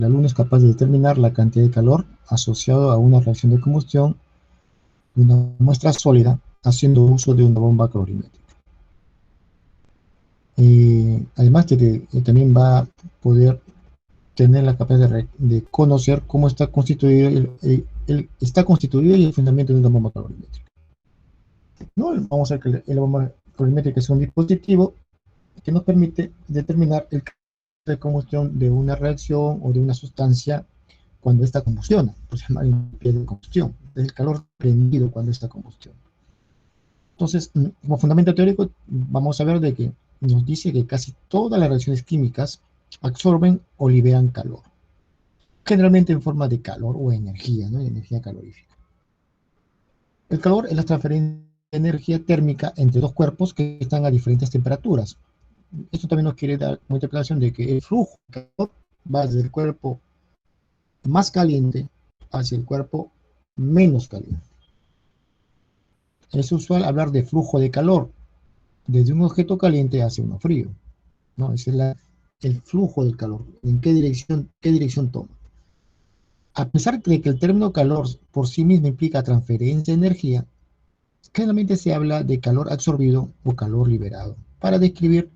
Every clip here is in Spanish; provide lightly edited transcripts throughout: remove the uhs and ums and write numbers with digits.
el alumno es capaz de determinar la cantidad de calor asociado a una reacción de combustión de una muestra sólida haciendo uso de una bomba calorimétrica. Además de que también va a poder tener la capacidad de conocer cómo está constituido está constituido el fundamento de una bomba calorimétrica. ¿No? Vamos a ver que la bomba calorimétrica es un dispositivo que nos permite determinar el calor de combustión de una reacción o de una sustancia cuando esta combustiona, por se llama el pie de combustión, es el calor prendido cuando esta combustión. Entonces, como fundamento teórico, vamos a ver de que nos dice que casi todas las reacciones químicas absorben o liberan calor, generalmente en forma de calor o energía, ¿no? Energía calorífica. El calor es la transferencia de energía térmica entre dos cuerpos que están a diferentes temperaturas. Esto también nos quiere dar una interpretación de que el flujo de calor va desde el cuerpo más caliente hacia el cuerpo menos caliente. Es usual hablar de flujo de calor desde un objeto caliente hacia uno frío, ¿no? Ese es el flujo del calor, en qué dirección toma. A pesar de que el término calor por sí mismo implica transferencia de energía, generalmente se habla de calor absorbido o calor liberado para describir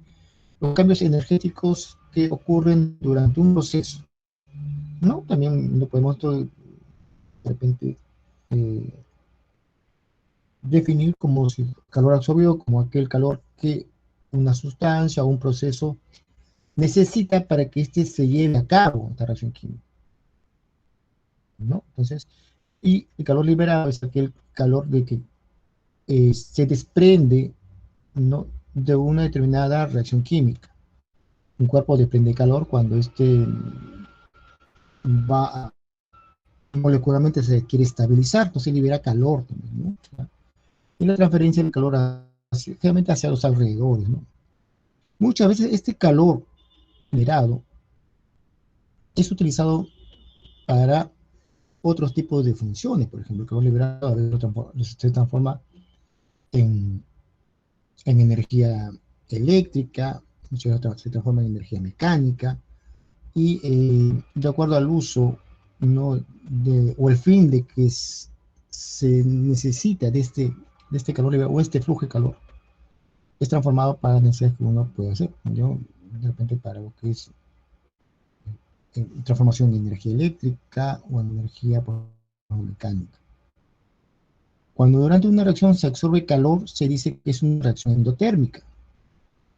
los cambios energéticos que ocurren durante un proceso, ¿no? También lo podemos de repente eh, definir como si calor absorbido como aquel calor que una sustancia o un proceso necesita para que éste se lleve a cabo esta reacción química, ¿no? Entonces, y el calor liberado es aquel calor de que se desprende, ¿no? De una determinada reacción química. Un cuerpo desprende calor cuando este va a, molecularmente se quiere estabilizar, entonces libera calor también, ¿no? Y la transferencia del calor generalmente hacia los alrededores, ¿no? Muchas veces este calor liberado es utilizado para otros tipos de funciones. Por ejemplo, el calor liberado a veces se transforma en, en energía eléctrica, se transforma en energía mecánica, y de acuerdo al uso, ¿no? O el fin de que se necesita de este calor liberado o este flujo de calor, es transformado para las necesidades que uno puede hacer. Yo, de repente, para lo que es transformación de energía eléctrica o en energía mecánica. Cuando durante una reacción se absorbe calor, se dice que es una reacción endotérmica.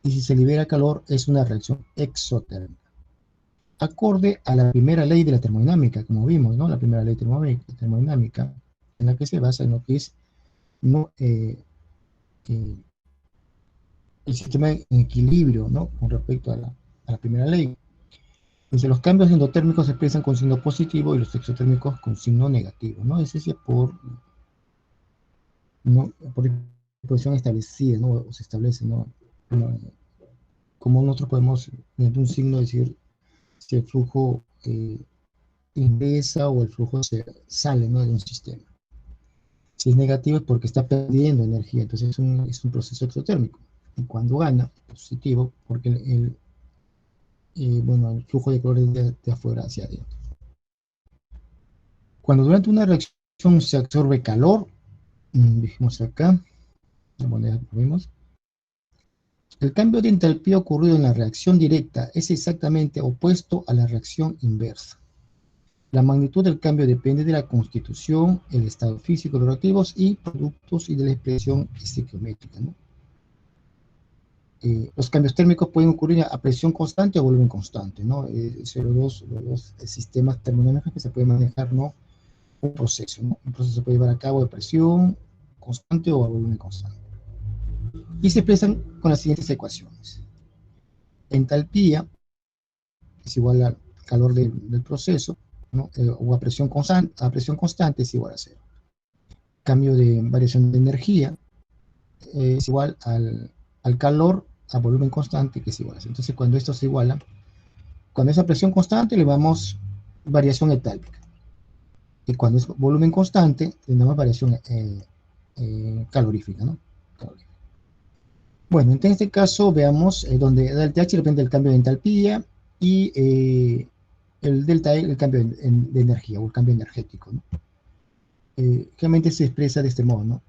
Y si se libera calor, es una reacción exotérmica. Acorde a la primera ley de la termodinámica, como vimos, ¿no? La primera ley termodinámica, en la que se basa en lo que es, ¿no? El sistema en equilibrio, ¿no? Con respecto a la primera ley. Entonces, los cambios endotérmicos se expresan con signo positivo y los exotérmicos con signo negativo, ¿no? Es decir, ¿no? Por posición establecida, ¿no? O se establece, ¿no? Como nosotros podemos, mediante un signo, decir si el flujo ingresa o el flujo sale, ¿no? De un sistema. Si es negativo es porque está perdiendo energía, entonces es un proceso exotérmico. Y cuando gana, positivo, porque bueno, el flujo de calor es de afuera hacia adentro. Cuando durante una reacción se absorbe calor, dijimos acá, la moneda que vimos, el cambio de entalpía ocurrido en la reacción directa es exactamente opuesto a la reacción inversa. La magnitud del cambio depende de la constitución, el estado físico de los reactivos y productos y de la expresión estequiométrica, ¿no? Los cambios térmicos pueden ocurrir a presión constante o volumen constante, ¿no? Son los dos sistemas termodinámicos que se pueden manejar, ¿no? Un proceso, ¿no? Un proceso se puede llevar a cabo de presión constante o a volumen constante. Y se expresan con las siguientes ecuaciones. Entalpía es igual al calor del proceso, ¿no? O a presión constante es igual a cero. Cambio de variación de energía es igual al calor a volumen constante, que es igual a cero. Entonces, cuando esto se iguala, cuando es a presión constante, le damos variación entálpica. Y cuando es volumen constante, le damos variación calorífica, ¿no? Calorífica. Bueno, en este caso veamos donde el TH depende del cambio de entalpía y el delta E, el cambio de energía o el cambio energético, ¿no? Generalmente se expresa de este modo, ¿no?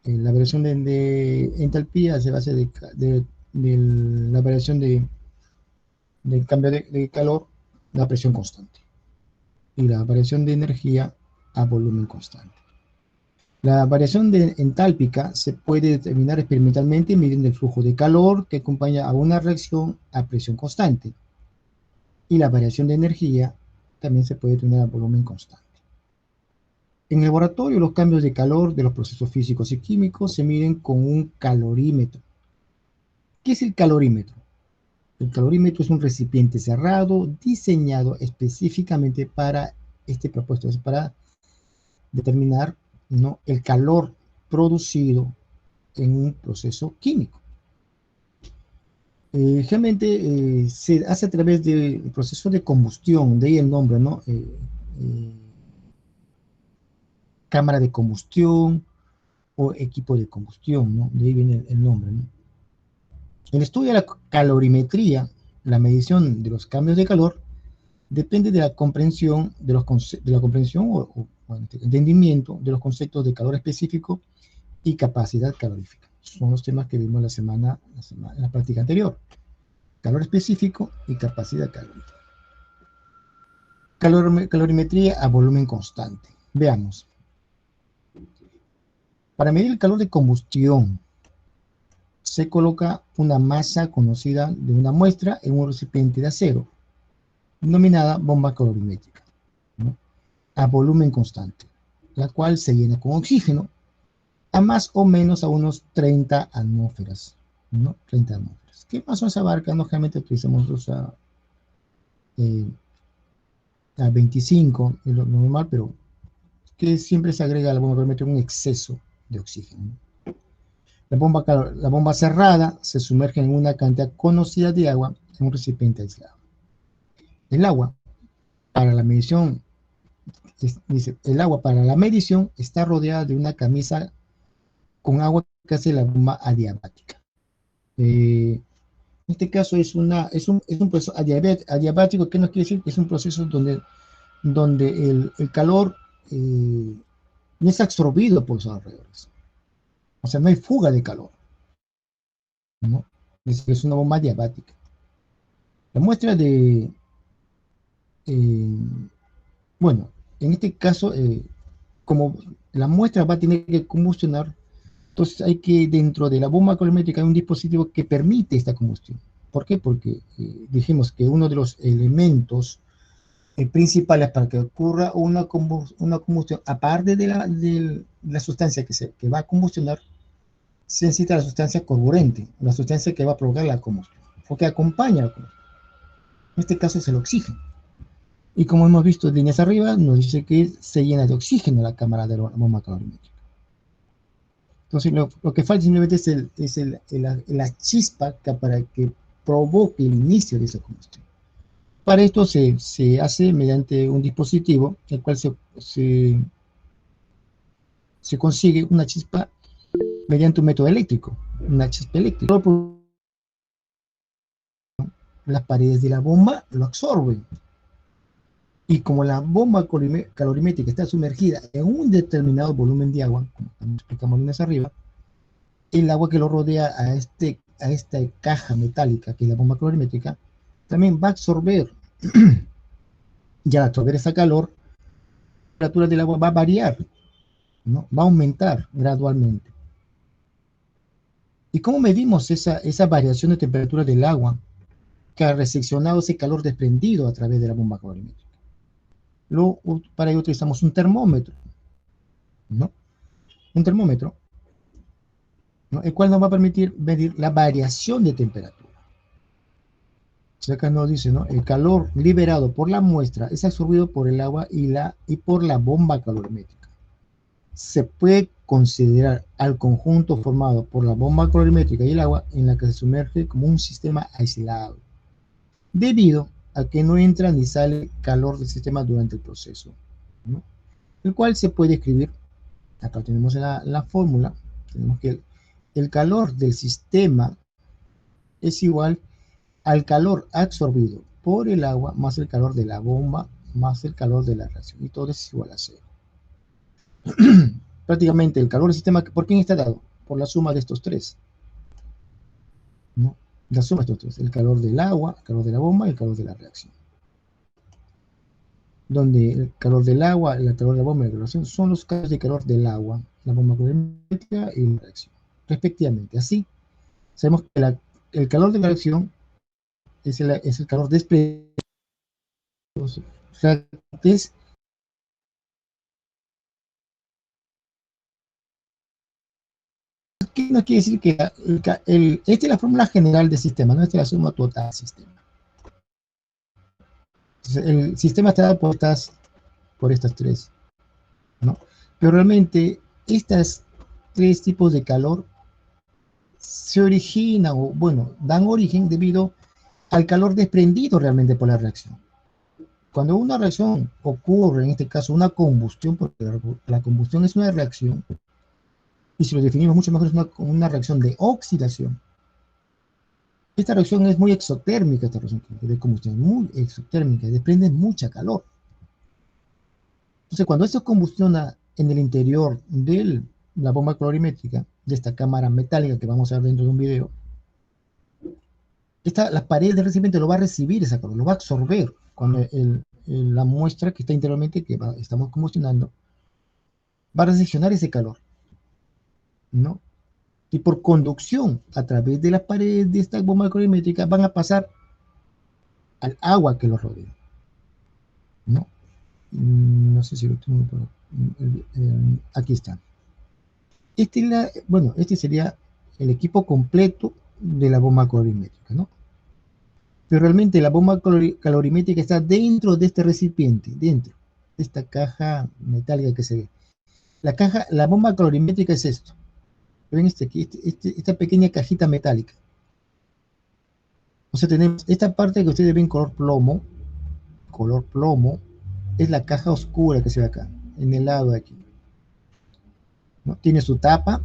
La variación de entalpía se basa de la variación del cambio de calor, la presión constante, y la variación de energía a volumen constante. La variación entálpica se puede determinar experimentalmente midiendo el flujo de calor que acompaña a una reacción a presión constante. Y la variación de energía también se puede determinar a volumen constante. En el laboratorio, los cambios de calor de los procesos físicos y químicos se miden con un calorímetro. ¿Qué es el calorímetro? El calorímetro es un recipiente cerrado diseñado específicamente para este propósito, es para determinar, ¿no?, el calor producido en un proceso químico. Generalmente se hace a través del proceso de combustión, de ahí el nombre, ¿no? Cámara de combustión o equipo de combustión, ¿no? De ahí viene el nombre, ¿no? El estudio de la calorimetría, la medición de los cambios de calor, depende de la comprensión, o entendimiento de los conceptos de calor específico y capacidad calorífica. Son los temas que vimos en la práctica anterior. Calor específico y capacidad calórica. Calorimetría a volumen constante. Veamos. Para medir el calor de combustión, se coloca una masa conocida de una muestra en un recipiente de acero, denominada bomba calorimétrica, ¿no?, a volumen constante, la cual se llena con oxígeno a más o menos a unos 30 atmósferas, ¿no? 30 atmósferas. ¿Qué más nos abarca? No, generalmente utilizamos a 25, es lo normal, pero que siempre se agrega a la bomba calorimétrica un exceso de oxígeno, ¿no? La bomba cerrada se sumerge en una cantidad conocida de agua en un recipiente aislado. El agua para la medición, dice, el agua para la medición está rodeada de una camisa con agua que hace la bomba adiabática. En este caso es un proceso adiabático. ¿Qué nos quiere decir? Es un proceso donde el calor no es absorbido por los alrededores. O sea, no hay fuga de calor, ¿no? Es una bomba adiabática. La muestra bueno, en este caso, como la muestra va a tener que combustionar, entonces hay que, dentro de la bomba calorimétrica hay un dispositivo que permite esta combustión. ¿Por qué? Porque dijimos que uno de los elementos principales para que ocurra una combustión, aparte de la sustancia que va a combustionar, se necesita la sustancia carburante, la sustancia que va a provocar la combustión, o que acompaña la combustión. En este caso es el oxígeno. Y como hemos visto en líneas arriba, nos dice que se llena de oxígeno la cámara de la bomba calorimétrica. Entonces lo que falta simplemente es la chispa para que provoque el inicio de esa combustión. Para esto se hace mediante un dispositivo, el cual se consigue una chispa mediante un método eléctrico, una chispa eléctrica. Las paredes de la bomba lo absorben. Y como la bomba calorimétrica está sumergida en un determinado volumen de agua, como explicamos más arriba, el agua que lo rodea a esta caja metálica, que es la bomba calorimétrica, también va a absorber, y al absorber esa calor, la temperatura del agua va a variar, ¿no? Va a aumentar gradualmente. ¿Y cómo medimos esa variación de temperatura del agua que ha recepcionado ese calor desprendido a través de la bomba calorimétrica? Para ello utilizamos un termómetro, ¿no? Un termómetro, ¿no?, el cual nos va a permitir medir la variación de temperatura. Acá nos dice, ¿no?, el calor liberado por la muestra es absorbido por el agua y por la bomba calorimétrica. Se puede considerar al conjunto formado por la bomba calorimétrica y el agua en la que se sumerge como un sistema aislado, debido a que no entra ni sale calor del sistema durante el proceso, ¿no?, el cual se puede escribir. Acá tenemos la fórmula. Tenemos que el calor del sistema es igual al calor absorbido por el agua más el calor de la bomba más el calor de la reacción. Y todo es igual a cero. Prácticamente el calor del sistema, ¿por quién está dado? Por la suma de estos tres, ¿no? La suma de estos tres, el calor del agua, el calor de la bomba y el calor de la reacción. Donde el calor del agua, el calor de la bomba y la reacción son los casos de calor del agua, la bomba calorimétrica y la reacción, respectivamente. Así, sabemos que el calor de la reacción es el calor desplegado. O sea, es ¿qué nos quiere decir? Que esta es la fórmula general del sistema, no esta es la suma total del sistema. Entonces, el sistema está dado por estas tres, ¿no? Pero realmente estas tres tipos de calor se originan, o bueno, dan origen debido al calor desprendido realmente por la reacción. Cuando una reacción ocurre, en este caso una combustión, porque la combustión es una reacción, y si lo definimos mucho mejor es una reacción de oxidación. Esta reacción es muy exotérmica, esta reacción de combustión, muy exotérmica, desprende mucha calor. Entonces, cuando esto combustiona en el interior de la bomba colorimétrica, de esta cámara metálica que vamos a ver dentro de un video, la pared del recipiente lo va a recibir esa calor, lo va a absorber cuando la muestra que está interiormente, estamos combustionando, va a recepcionar ese calor, ¿no? Y por conducción a través de las paredes de esta bomba colorimétrica van a pasar al agua que los rodea, ¿no? No sé si lo tengo por aquí está. Este sería el equipo completo de la bomba colorimétrica, ¿no? Pero realmente la bomba calorimétrica está dentro de este recipiente, dentro de esta caja metálica que se ve. La bomba calorimétrica es esto. ¿Ven esta pequeña cajita metálica? O sea, tenemos esta parte que ustedes ven color plomo, es la caja oscura que se ve acá, en el lado de aquí, ¿no? Tiene su tapa,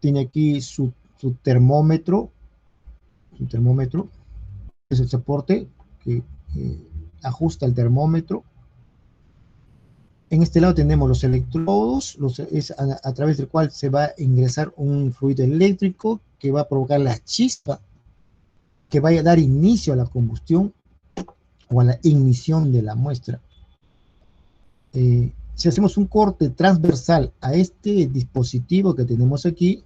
tiene aquí su termómetro, es el soporte que ajusta el termómetro. En este lado tenemos los electrodos, es a través del cual se va a ingresar un fluido eléctrico que va a provocar la chispa que vaya a dar inicio a la combustión o a la ignición de la muestra. Si hacemos un corte transversal a este dispositivo que tenemos aquí,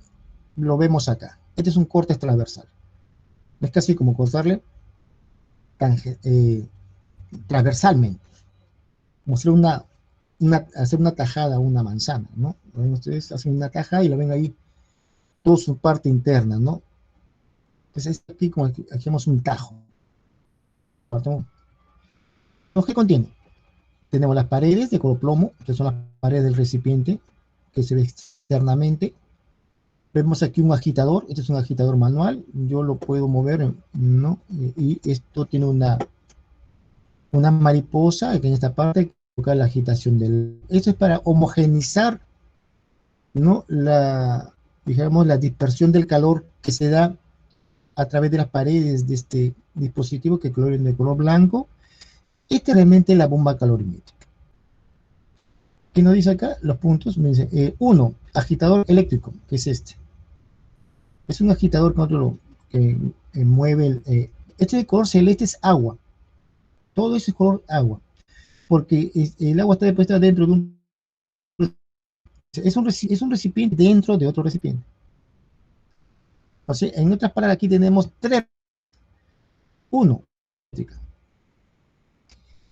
lo vemos acá. Este es un corte transversal. Es casi como cortarle transversalmente, como hacer una tajada a una manzana, ¿no? Ustedes hacen una tajada y lo ven ahí, toda su parte interna, ¿no? Entonces aquí como aquí hacemos un tajo. ¿Qué contiene? Tenemos las paredes de color plomo, que son las paredes del recipiente, que se ve externamente. Vemos aquí un agitador, este es un agitador manual, yo lo puedo mover, ¿no? Y esto tiene una mariposa, que en esta parte provoca la agitación esto es para homogeneizar, ¿no? Digamos, la dispersión del calor que se da a través de las paredes de este dispositivo que es de color blanco. Esta es realmente la bomba calorimétrica. ¿Qué nos dice acá? Los puntos. Me dice, uno, agitador eléctrico, que es este. Es un agitador que mueve este de color celeste es agua. Todo eso es color agua. Porque el agua está depositada dentro de es un recipiente dentro de otro recipiente. O sea, en otras palabras, aquí tenemos tres. Uno,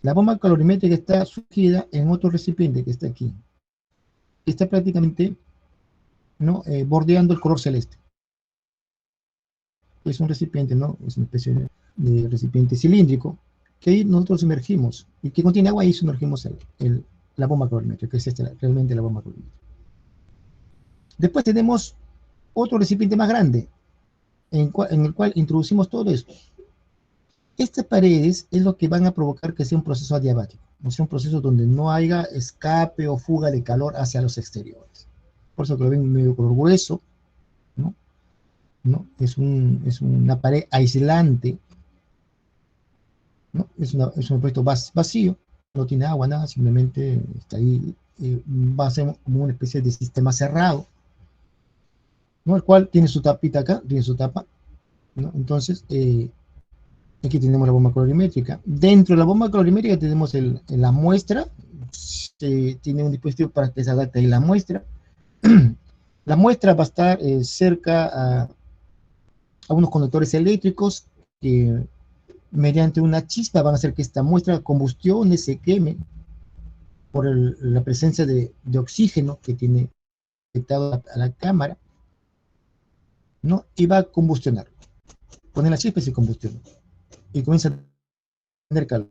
la bomba calorimétrica está sumergida en otro recipiente que está aquí. Está prácticamente, ¿no? Bordeando el color celeste. Es un recipiente, ¿no? Es una especie de recipiente cilíndrico que ahí nosotros sumergimos y que contiene agua y sumergimos la bomba calorimétrica, que es realmente la bomba calorimétrica. Después tenemos otro recipiente más grande en el cual introducimos todo esto. Estas paredes es lo que van a provocar que sea un proceso adiabático, o sea, un proceso donde no haya escape o fuga de calor hacia los exteriores. Por eso que lo ven medio color grueso, ¿no? Es una pared aislante, ¿no? Es un objeto vacío, no tiene agua, nada, simplemente está ahí, va a ser como una especie de sistema cerrado, ¿no? El cual tiene su tapita acá, tiene su tapa, ¿no? Entonces, aquí tenemos la bomba colorimétrica. Dentro de la bomba colorimétrica tenemos la muestra, tiene un dispositivo para que se adapte ahí la muestra. La muestra va a estar cerca a unos conductores eléctricos que mediante una chispa van a hacer que esta muestra combustione, se queme por la presencia de oxígeno que tiene conectado a la cámara, ¿no? Y va a combustionar. Pone la chispa y se combustiona. Y comienza a tener calor.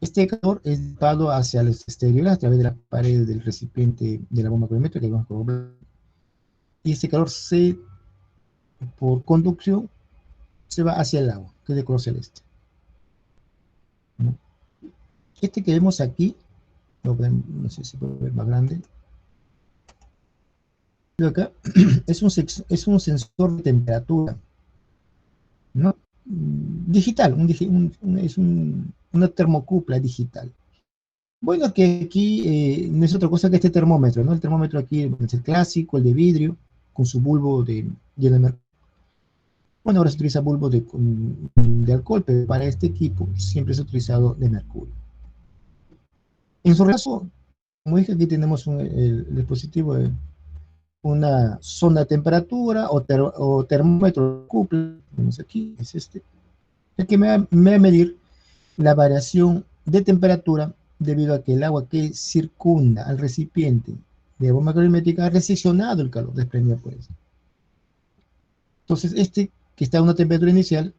Este calor es llevado hacia los exteriores a través de la pared del recipiente de la bomba colorimétrica y este calor por conducción se va hacia el agua, que es de color celeste, ¿no? Este que vemos aquí, no sé si puede ver más grande, acá, es un sensor de temperatura, ¿no? Digital, una termocupla digital. Bueno, que aquí no es otra cosa que este termómetro, ¿no? El termómetro aquí es el clásico, el de vidrio, con su bulbo de mercurio. Bueno, ahora se utiliza bulbo de alcohol, pero para este equipo siempre se ha utilizado de mercurio. En su caso, como dije, aquí tenemos el dispositivo de una sonda de temperatura o termómetro couple, tenemos aquí, es este, el que me va a medir la variación de temperatura debido a que el agua que circunda al recipiente de bomba calorimétrica ha recesionado el calor desprendido por eso. Entonces, este que está a una temperatura inicial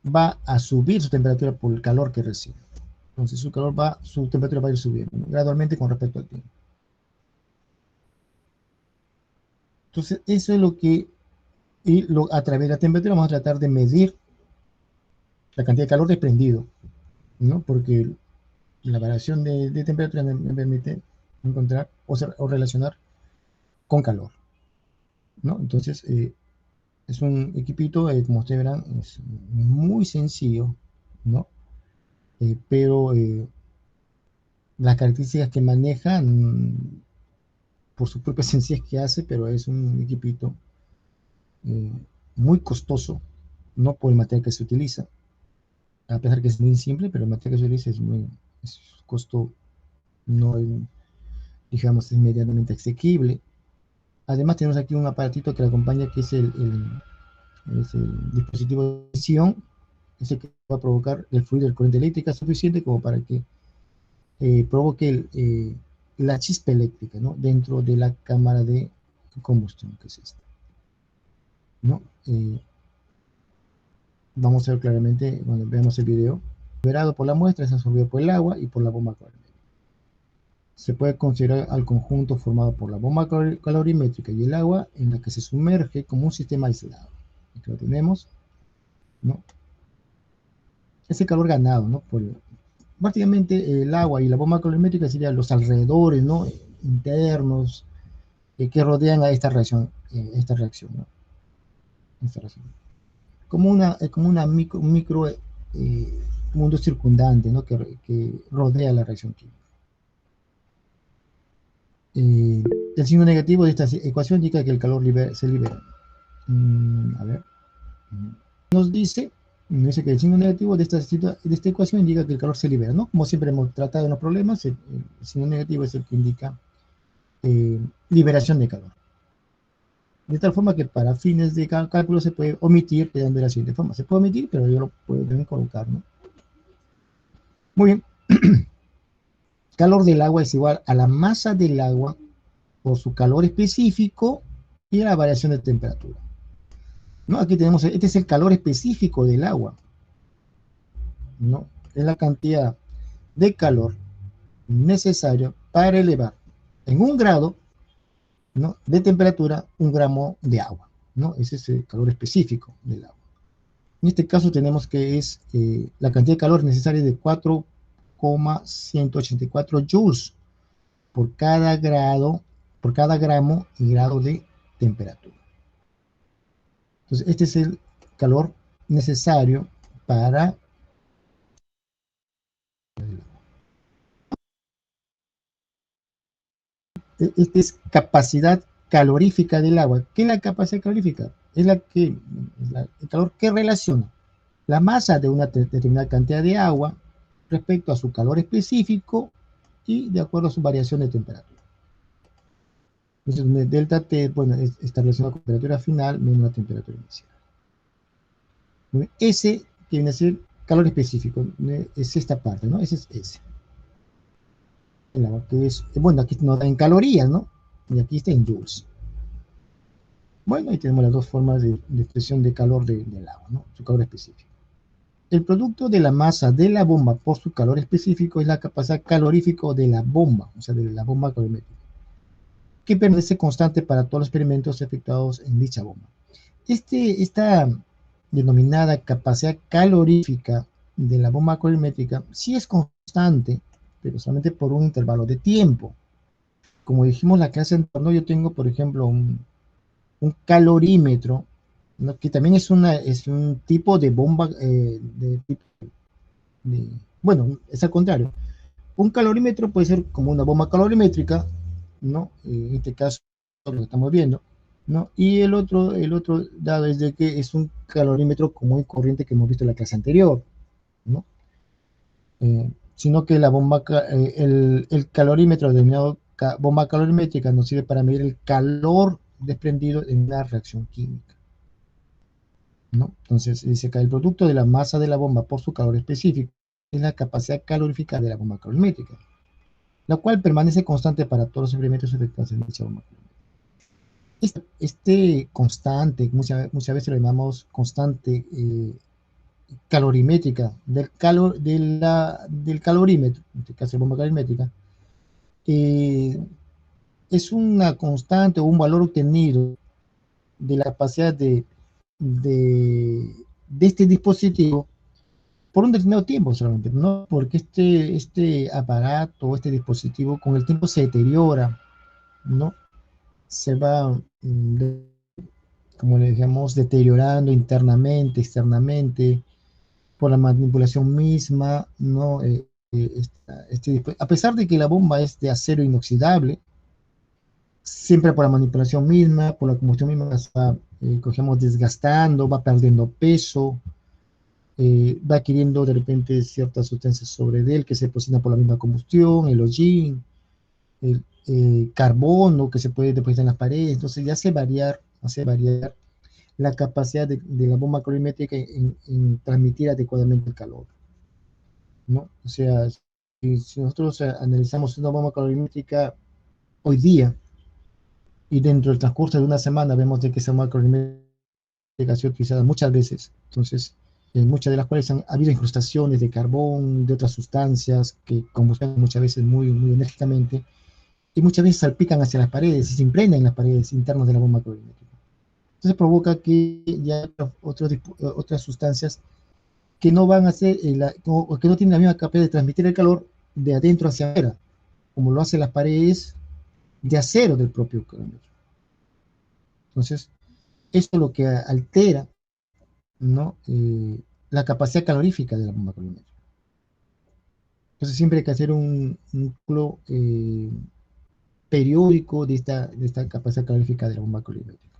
va a subir su temperatura por el calor que recibe. Entonces, su temperatura va a ir subiendo, ¿no? Gradualmente con respecto al tiempo. Entonces, eso es lo que, a través de la temperatura vamos a tratar de medir la cantidad de calor desprendido, ¿no? Porque la variación de temperatura me permite encontrar o relacionar con calor, ¿no? Entonces, es un equipito, como ustedes verán, es muy sencillo, ¿no? Pero las características que maneja, por su propia sencillez que hace, pero es un equipito eh, muy costoso, no por el material que se utiliza, a pesar que es muy simple, pero el material que se utiliza es costo, no es, digamos, es medianamente asequible. Además tenemos aquí un aparatito que le acompaña, que es el dispositivo de tensión, es el que va a provocar el fluido de corriente eléctrica suficiente como para que provoque la chispa eléctrica, ¿no? Dentro de la cámara de combustión, que es esta, ¿no? Vamos a ver claramente cuando veamos el video. Liberado por la muestra, es absorbido por el agua y por la bomba calorimétrica. Se puede considerar al conjunto formado por la bomba calorimétrica y el agua en la que se sumerge como un sistema aislado. Aquí lo tenemos, ¿no? Ese calor ganado, ¿no? Prácticamente el agua y la bomba calorimétrica serían los alrededores, ¿no? Internos, que rodean a esta reacción, ¿no? Esta reacción. Un micro mundo circundante, ¿no? Que rodea la reacción química. El signo negativo de esta ecuación indica que el calor se libera. A ver. Nos dice que el signo negativo de esta ecuación indica que el calor se libera, ¿no? Como siempre hemos tratado en los problemas, el signo negativo es el que indica liberación de calor. De tal forma que para fines de cálculo se puede omitir de la siguiente forma. Se puede omitir, pero yo lo puedo también colocar, ¿no? Muy bien. Calor del agua es igual a la masa del agua por su calor específico y a la variación de temperatura, ¿no? Aquí tenemos, este es el calor específico del agua, ¿no? Es la cantidad de calor necesario para elevar en 1 grado, ¿no? De temperatura 1 gramo de agua, ¿no? Ese es el calor específico del agua. En este caso tenemos que es la cantidad de calor necesaria de 4,184 joules por cada gramo y grado de temperatura. Entonces, este es el calor necesario para Esta es capacidad calorífica del agua. ¿Qué es la capacidad calorífica? Es el calor que relaciona la masa de una determinada cantidad de agua respecto a su calor específico y de acuerdo a su variación de temperatura. Entonces, delta T, bueno, está relacionado con la temperatura final menos la temperatura inicial. S viene a ser calor específico, es esta parte, ¿no? Ese es S. El agua, que es, bueno, aquí no da en calorías, ¿no? Y aquí está en joules. Bueno, ahí tenemos las dos formas de expresión de calor del agua, ¿no? Su calor específico. El producto de la masa de la bomba por su calor específico es la capacidad calorífica de la bomba, o sea, de la bomba calorimétrica, que permanece constante para todos los experimentos efectuados en dicha bomba. Esta denominada capacidad calorífica de la bomba calorimétrica sí es constante, pero solamente por un intervalo de tiempo. Como dijimos en la clase anterior, yo tengo, por ejemplo, un calorímetro, ¿no? Que también es un tipo de bomba, bueno, es al contrario. Un calorímetro puede ser como una bomba calorimétrica, ¿no? En este caso lo que estamos viendo, ¿no? Y el otro dado es de que es un calorímetro común y corriente que hemos visto en la clase anterior, ¿no? Sino que el calorímetro denominado bomba calorimétrica nos sirve para medir el calor desprendido en una reacción química, ¿no? Entonces dice que el producto de la masa de la bomba por su calor específico es la capacidad calorífica de la bomba calorimétrica, la cual permanece constante para todos los experimentos efectuados en dicha bomba. Este constante, muchas veces lo llamamos constante calorimétrica del calorímetro, en este caso bomba calorimétrica, eh, es una constante o un valor obtenido de la capacidad de este dispositivo por un determinado tiempo solamente, no porque este aparato, este dispositivo con el tiempo se deteriora, ¿no? Se va, como le decíamos, deteriorando internamente, externamente, por la manipulación misma, ¿no? A pesar de que la bomba es de acero inoxidable, siempre por la manipulación misma, por la combustión misma, se va, cogemos desgastando, va perdiendo peso, va adquiriendo de repente ciertas sustancias sobre él que se depositan por la misma combustión, el hollín, el carbono que se puede depositar en las paredes, entonces ya hace variar la capacidad de la bomba calorimétrica en transmitir adecuadamente el calor, ¿no? O sea, si nosotros analizamos una bomba calorimétrica hoy día y dentro del transcurso de una semana vemos de que esa bomba calorimétrica ha sido utilizada muchas veces, entonces, muchas de las cuales han habido incrustaciones de carbón, de otras sustancias que combustionan muchas veces muy, muy enérgicamente y muchas veces salpican hacia las paredes y se impregnan en las paredes internas de la bomba calorimétrica. Entonces provoca que ya otras sustancias que no van a ser, o que no tienen la misma capacidad de transmitir el calor de adentro hacia afuera, como lo hacen las paredes de acero del propio calómetro. Entonces, esto es lo que altera, ¿no? La capacidad calorífica de la bomba calorimétrica. Entonces, siempre hay que hacer un cálculo periódico de esta capacidad calorífica de la bomba calorimétrica,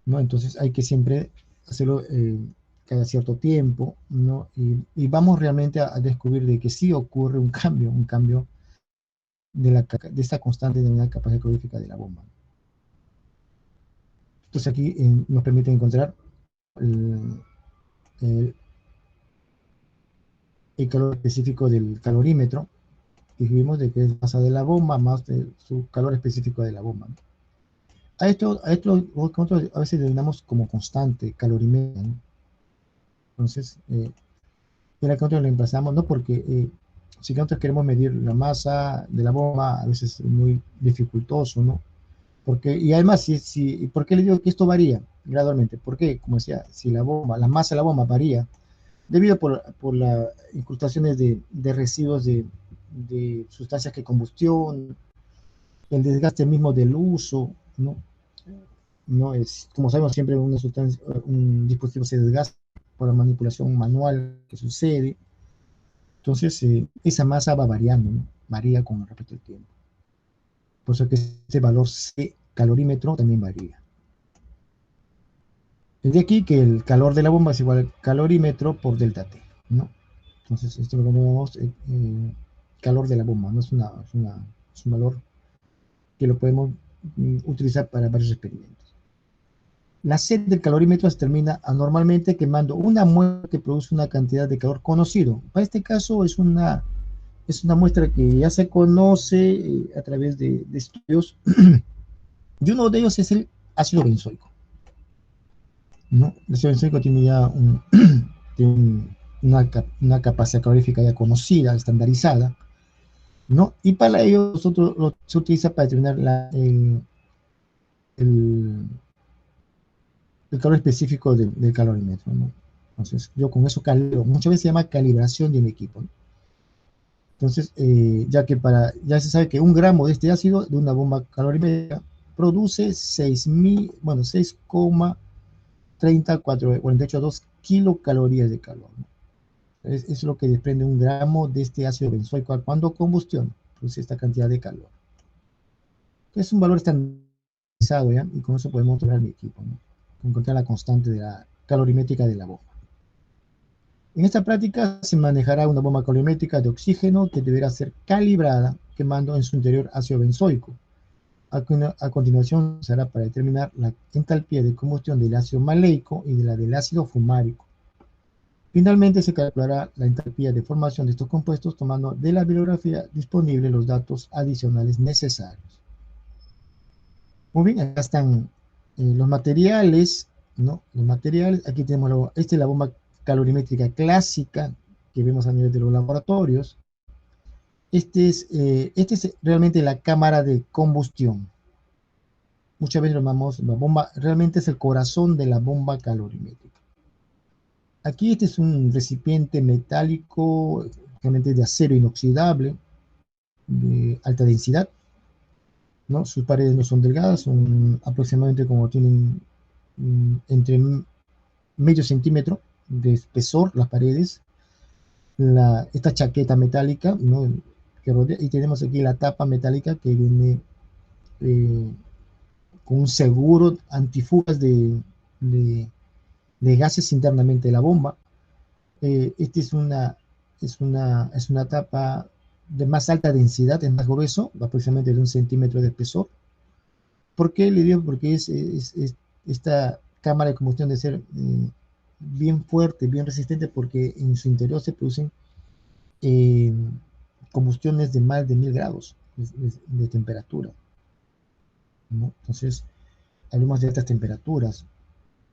¿no? Entonces, hay que siempre hacerlo cada cierto tiempo, ¿no? Y vamos realmente a descubrir de que sí ocurre un cambio de esta constante de la capacidad calorífica de la bomba. Entonces aquí nos permite encontrar el, el, el calor específico del calorímetro y vimos de que es masa de la bomba más de su calor específico de la bomba. A esto nosotros a veces denominamos como constante calorímetro, ¿no? Entonces, era que nosotros lo emplazamos, no porque si nosotros queremos medir la masa de la bomba, a veces es muy dificultoso, ¿no? Y además, ¿por qué le digo que esto varía gradualmente? Porque, como decía, si la masa de la bomba varía, debido por las incrustaciones de residuos de sustancias que combustión, el desgaste mismo del uso, ¿no? No es, como sabemos, siempre un dispositivo se desgasta por la manipulación manual que sucede. Entonces, esa masa va variando, ¿no? Varía con respecto al tiempo. Por eso que este valor C calorímetro también varía. Es de aquí que el calor de la bomba es igual al calorímetro por delta T, ¿no? Entonces, esto lo llamamos calor de la bomba, ¿no? Es un valor que lo podemos utilizar para varios experimentos. La sed del calorímetro se determina anormalmente quemando una muestra que produce una cantidad de calor conocido. Para este caso es una muestra que ya se conoce a través de estudios, y uno de ellos es el ácido benzoico, ¿no? El ácido benzoico tiene ya tiene una capacidad calorífica ya conocida, estandarizada, ¿no? Y para ello se utiliza para determinar el, el calor específico del calorímetro, ¿no? Entonces, yo con eso calibro. Muchas veces se llama calibración de mi equipo, ¿no? Entonces, ya se sabe que 1 gramo de este ácido de una bomba calorimétrica produce 6,30482 kilocalorías de calor, ¿no? Es lo que desprende 1 gramo de este ácido benzoico cuando combustión, produce esta cantidad de calor. Es un valor estandarizado, ¿ya? Y con eso podemos obtener mi equipo, ¿no? Encontrar la constante de la calorimétrica de la bomba. En esta práctica se manejará una bomba calorimétrica de oxígeno que deberá ser calibrada quemando en su interior ácido benzoico. A continuación se hará para determinar la entalpía de combustión del ácido maleico y de la del ácido fumárico. Finalmente se calculará la entalpía de formación de estos compuestos tomando de la bibliografía disponible los datos adicionales necesarios. Muy bien, acá están los materiales, ¿no? Los materiales, aquí tenemos, esta es la bomba calorimétrica clásica que vemos a nivel de los laboratorios. Este es realmente la cámara de combustión. Muchas veces lo llamamos la bomba, realmente es el corazón de la bomba calorimétrica. Aquí este es un recipiente metálico, realmente de acero inoxidable, de alta densidad, ¿no? Sus paredes no son delgadas, son aproximadamente como tienen entre medio centímetro de espesor las paredes, esta chaqueta metálica, ¿no? Que rodea, y tenemos aquí la tapa metálica que viene con un seguro antifugas de gases internamente de la bomba. Esta es una tapa de más alta densidad, es más grueso, aproximadamente de 1 centímetro de espesor. ¿Por qué le digo? Porque esta cámara de combustión debe ser bien fuerte, bien resistente, porque en su interior se producen eh, combustiones de más de 1000 grados de temperatura, ¿no? Entonces, hablamos de altas temperaturas,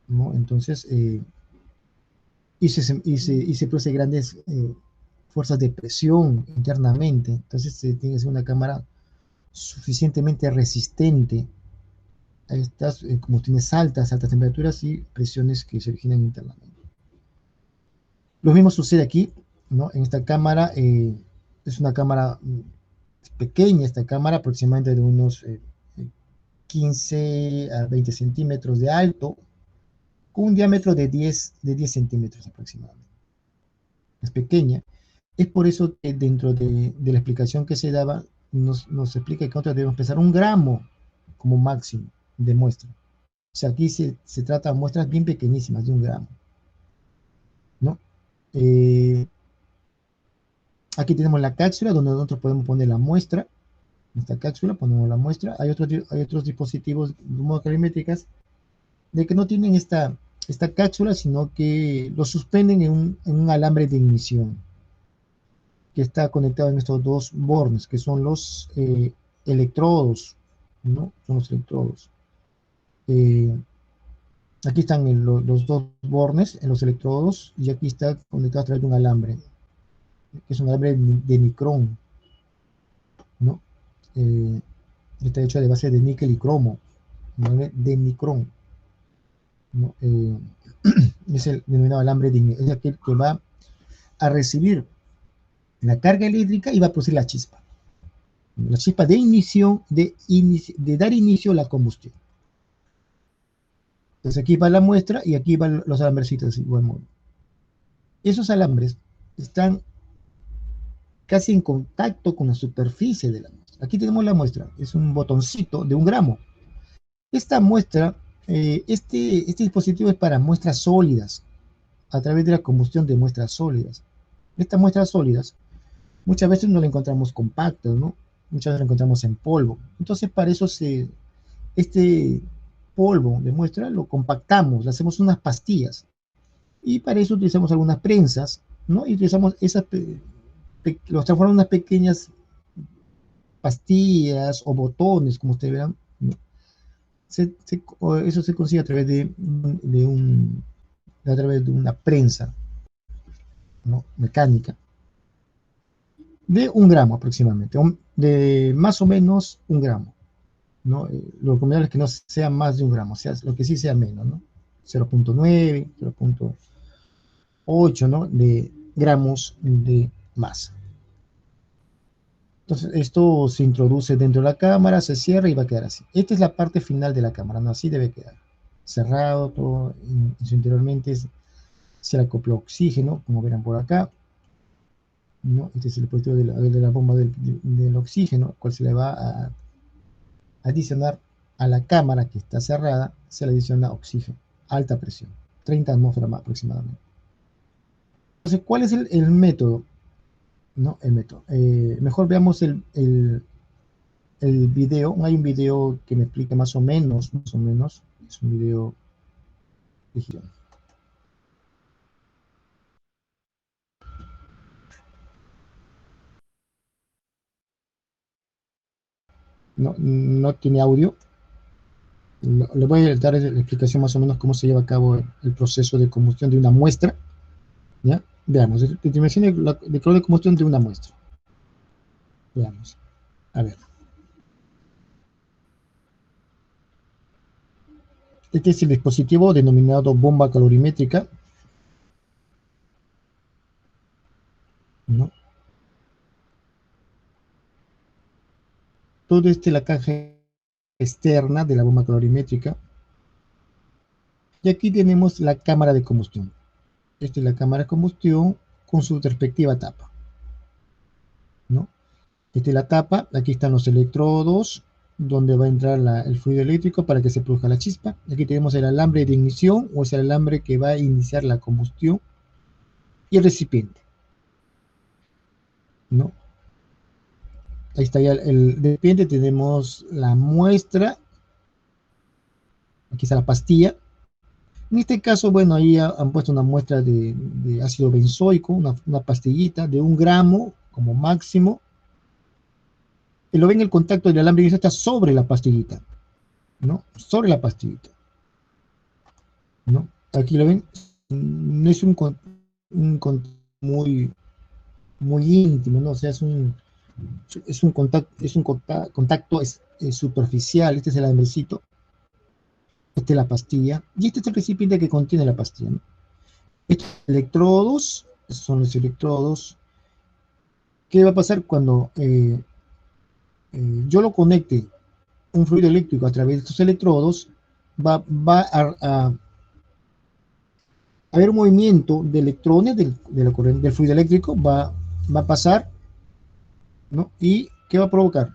¿no? Entonces, se produce grandes fuerzas de presión internamente. Entonces, tiene que ser una cámara suficientemente resistente a estas combustiones altas temperaturas y presiones que se originan internamente. Lo mismo sucede aquí, ¿no? En esta cámara, es una cámara pequeña, esta cámara aproximadamente de unos 15 a 20 centímetros de alto, con un diámetro de 10 centímetros aproximadamente. Es pequeña. Es por eso que dentro de la explicación que se daba, nos explica que nosotros debemos pesar 1 gramo como máximo de muestra. O sea, aquí se trata de muestras bien pequeñísimas, de 1 gramo, ¿no? Aquí tenemos la cápsula donde nosotros podemos poner la muestra. En esta cápsula ponemos la muestra. Hay otros dispositivos calorimétricas de que no tienen esta cápsula, sino que lo suspenden en un alambre de ignición que está conectado en estos dos bornes, que son los electrodos, ¿no? Son los electrodos. Aquí están los dos bornes en los electrodos y aquí está conectado a través de un alambre, que es un alambre de micrón, ¿no? Está hecho de base de níquel y cromo, ¿no? De micrón, ¿no? Es el denominado alambre de ignición, es aquel que va a recibir la carga eléctrica y va a producir la chispa de inicio, de dar inicio a la combustión. Entonces aquí va la muestra y aquí van los alambrecitos igual modo. Esos alambres están casi en contacto con la superficie de la muestra. Aquí tenemos la muestra, es un botoncito de 1 gramo. Esta muestra, este dispositivo es para muestras sólidas, a través de la combustión de muestras sólidas. Estas muestras sólidas muchas veces no la encontramos compactas, ¿no? Muchas veces la encontramos en polvo. Entonces, para eso este polvo de muestra lo compactamos, le hacemos unas pastillas. Y para eso utilizamos algunas prensas, ¿no? Y utilizamos los transformamos en unas pequeñas pastillas o botones, como ustedes verán, ¿no? Eso se consigue a través a través de una prensa, ¿no? Mecánica, de 1 gramo aproximadamente, de más o menos 1 gramo, ¿no? Lo recomendable es que no sea más de 1 gramo, sea, lo que sí sea menos, ¿no? 0.9, 0.8, ¿no? De gramos de masa. Entonces, esto se introduce dentro de la cámara, se cierra y va a quedar así. Esta es la parte final de la cámara, ¿no? Así debe quedar. Cerrado, todo interiormente se le acopla oxígeno, como verán por acá, ¿no? Este es el dispositivo de la bomba del oxígeno, cual se le va a adicionar a la cámara que está cerrada, se le adiciona oxígeno, alta presión, 30 atmósferas aproximadamente. Entonces, ¿cuál es el método? ¿No? El método. Mejor veamos el video. Hay un video que me explica más o menos, es un video digital. No tiene audio. Le voy a dar la explicación más o menos cómo se lleva a cabo el proceso de combustión de una muestra. ¿Ya? Veamos, determinación de calor de combustión de una muestra. Veamos. A ver. Este es el dispositivo denominado bomba calorimétrica, ¿no? Todo este es la caja externa de la bomba calorimétrica. Y aquí tenemos la cámara de combustión. Esta es la cámara de combustión con su respectiva tapa, ¿no? Esta es la tapa, aquí están los electrodos, donde va a entrar el fluido eléctrico para que se produzca la chispa. Aquí tenemos el alambre de ignición, o es el alambre que va a iniciar la combustión, y el recipiente, ¿no? Ahí está ya el recipiente, tenemos la muestra, aquí está la pastilla. En este caso, bueno, ahí han puesto una muestra de ácido benzoico, una pastillita de 1 gramo como máximo. Y lo ven, el contacto del alambre está sobre la pastillita, ¿no? Sobre la pastillita, ¿no? Aquí lo ven, no es un muy, muy íntimo, ¿no? O sea, contacto superficial. Este es el alambrecito, esta es la pastilla, y este es el recipiente que contiene la pastilla, ¿no? Estos electrodos, estos son los electrodos. ¿Qué va a pasar cuando yo lo conecte un fluido eléctrico a través de estos electrodos? Va a haber un movimiento de electrones del fluido eléctrico, va a pasar, ¿no? ¿Y qué va a provocar?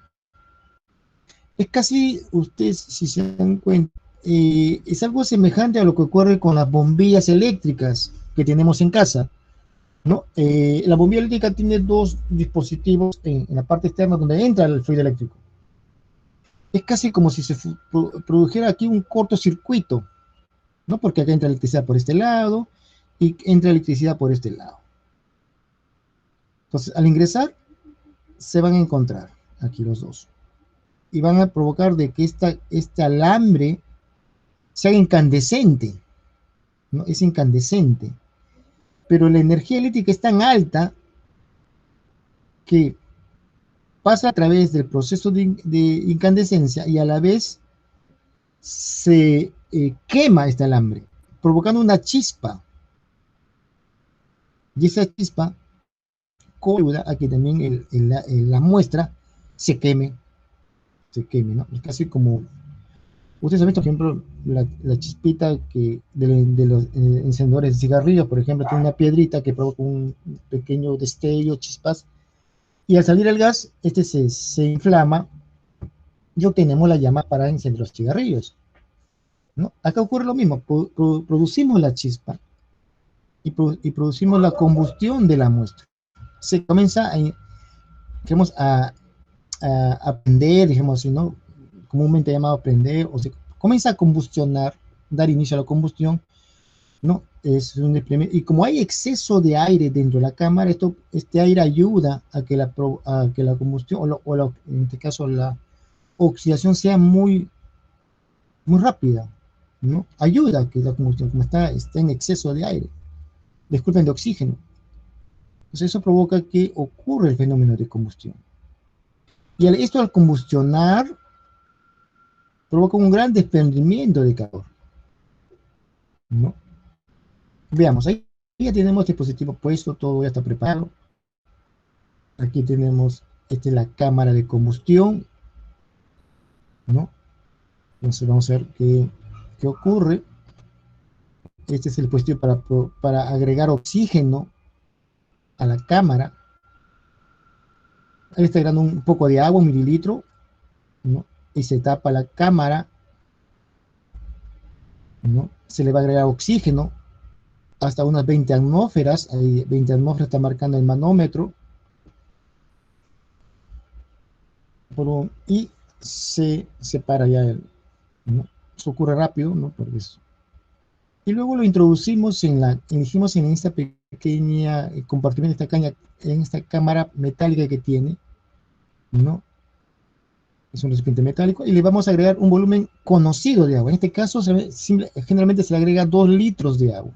Es casi, ustedes si se dan cuenta, es algo semejante a lo que ocurre con las bombillas eléctricas que tenemos en casa, ¿no? La bombilla eléctrica tiene dos dispositivos en la parte externa donde entra el fluido eléctrico. Es casi como si se produjera aquí un cortocircuito, ¿no? Porque acá entra electricidad por este lado y entra electricidad por este lado. Entonces, al ingresar, se van a encontrar aquí los dos. Y van a provocar de que este alambre sea incandescente, ¿no? Es incandescente. Pero la energía eléctrica es tan alta que pasa a través del proceso de incandescencia y a la vez se quema este alambre, provocando una chispa. Y esa chispa ayuda a que también la muestra se queme, ¿no? Es casi como, ustedes han visto, por ejemplo, la chispita de los encendedores de cigarrillos, por ejemplo, tiene una piedrita que provoca un pequeño destello, chispas, Y al salir el gas, este se inflama y obtenemos la llama para encender los cigarrillos, ¿no? Acá ocurre lo mismo, producimos la chispa y producimos la combustión de la muestra. Se comienza digamos, a prender, digamos así, ¿no? Comúnmente llamado prender, o se comienza a combustionar, dar inicio a la combustión, ¿no? Y como hay exceso de aire dentro de la cámara, este aire ayuda a que la combustión, en este caso la oxidación sea muy rápida, ¿no? Ayuda a que la combustión, como está en exceso de aire, disculpen, de oxígeno. Entonces eso provoca que ocurra el fenómeno de combustión. Y esto al combustionar provoca un gran desprendimiento de calor, ¿no? Veamos, ahí ya tenemos el dispositivo puesto, todo ya está preparado. Aquí tenemos, esta es la cámara de combustión, ¿no? Entonces vamos a ver qué ocurre. Este es el dispositivo para agregar oxígeno a la cámara. Ahí está agregando un poco de agua, 1 mililitro, ¿no? Y se tapa la cámara, ¿no? Se le va a agregar oxígeno hasta unas 20 atmósferas. Ahí 20 atmósferas está marcando el manómetro. Y se separa ya ¿no? Eso ocurre rápido, ¿no? Porque y luego lo introducimos elegimos en esta pequeña compartimento, en esta cámara metálica que tiene, ¿no? Es un recipiente metálico y le vamos a agregar un volumen conocido de agua. En este caso, generalmente se le agrega 2 litros de agua,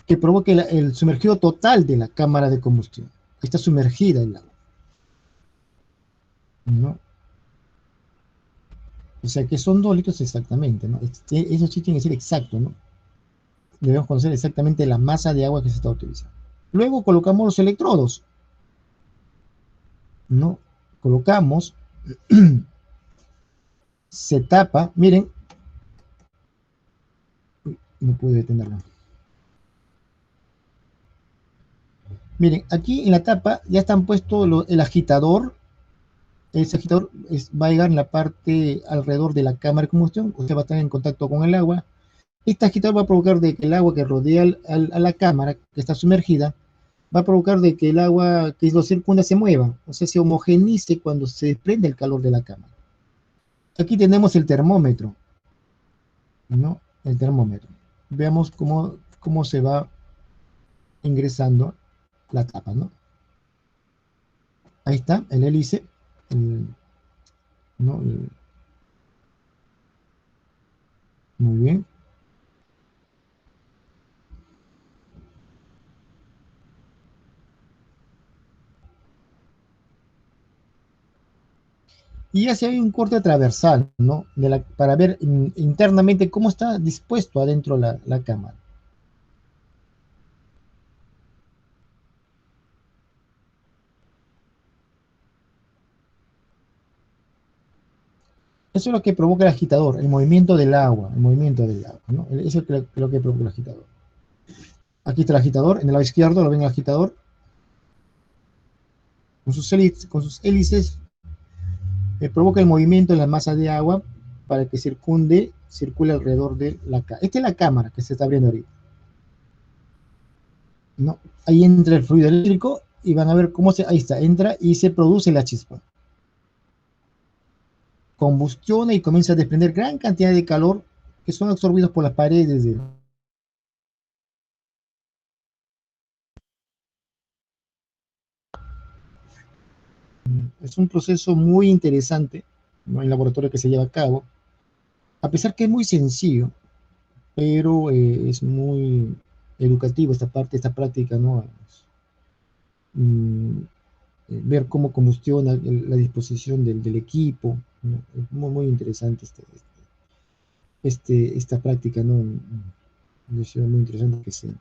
que provoque el sumergido total de la cámara de combustión. Está sumergida el agua, ¿no? O sea que son 2 litros exactamente, ¿no? Eso sí tiene que ser exacto, ¿no? Debemos conocer exactamente la masa de agua que se está utilizando. Luego colocamos los electrodos, ¿no? Colocamos, se tapa, miren, no pude detenerlo. Miren, aquí en la tapa ya están puestos el agitador. Ese agitador va a llegar en la parte alrededor de la cámara de combustión. Usted va a estar en contacto con el agua. Este agitador va a provocar de que el agua que rodea a la cámara, que está sumergida, va a provocar de que el agua que lo circunda se mueva, o sea, se homogenice cuando se desprende el calor de la cámara. Aquí tenemos el termómetro, ¿no? El termómetro. Veamos cómo se va ingresando la tapa, ¿no? Ahí está, el hélice, ¿no? Muy bien. Y ya se hay un corte transversal, ¿no? Para ver internamente cómo está dispuesto adentro la cámara. Eso es lo que provoca el agitador, el movimiento del agua, ¿no? Eso es lo que provoca el agitador. Aquí está el agitador, en el lado izquierdo lo ven el agitador, con sus hélices provoca el movimiento de la masa de agua para que circule alrededor de la cámara. Esta es la cámara que se está abriendo ahorita, ¿no? Ahí entra el fluido eléctrico y van a ver ahí está, entra y se produce la chispa. Combustiona y comienza a desprender gran cantidad de calor que son absorbidos por las paredes Es un proceso muy interesante, ¿no? En laboratorio que se lleva a cabo, a pesar que es muy sencillo, pero es muy educativo esta práctica, ¿no? Mm, ver cómo combustiona la disposición del equipo, ¿no? Es muy interesante esta práctica, ¿no? Es muy interesante que sea.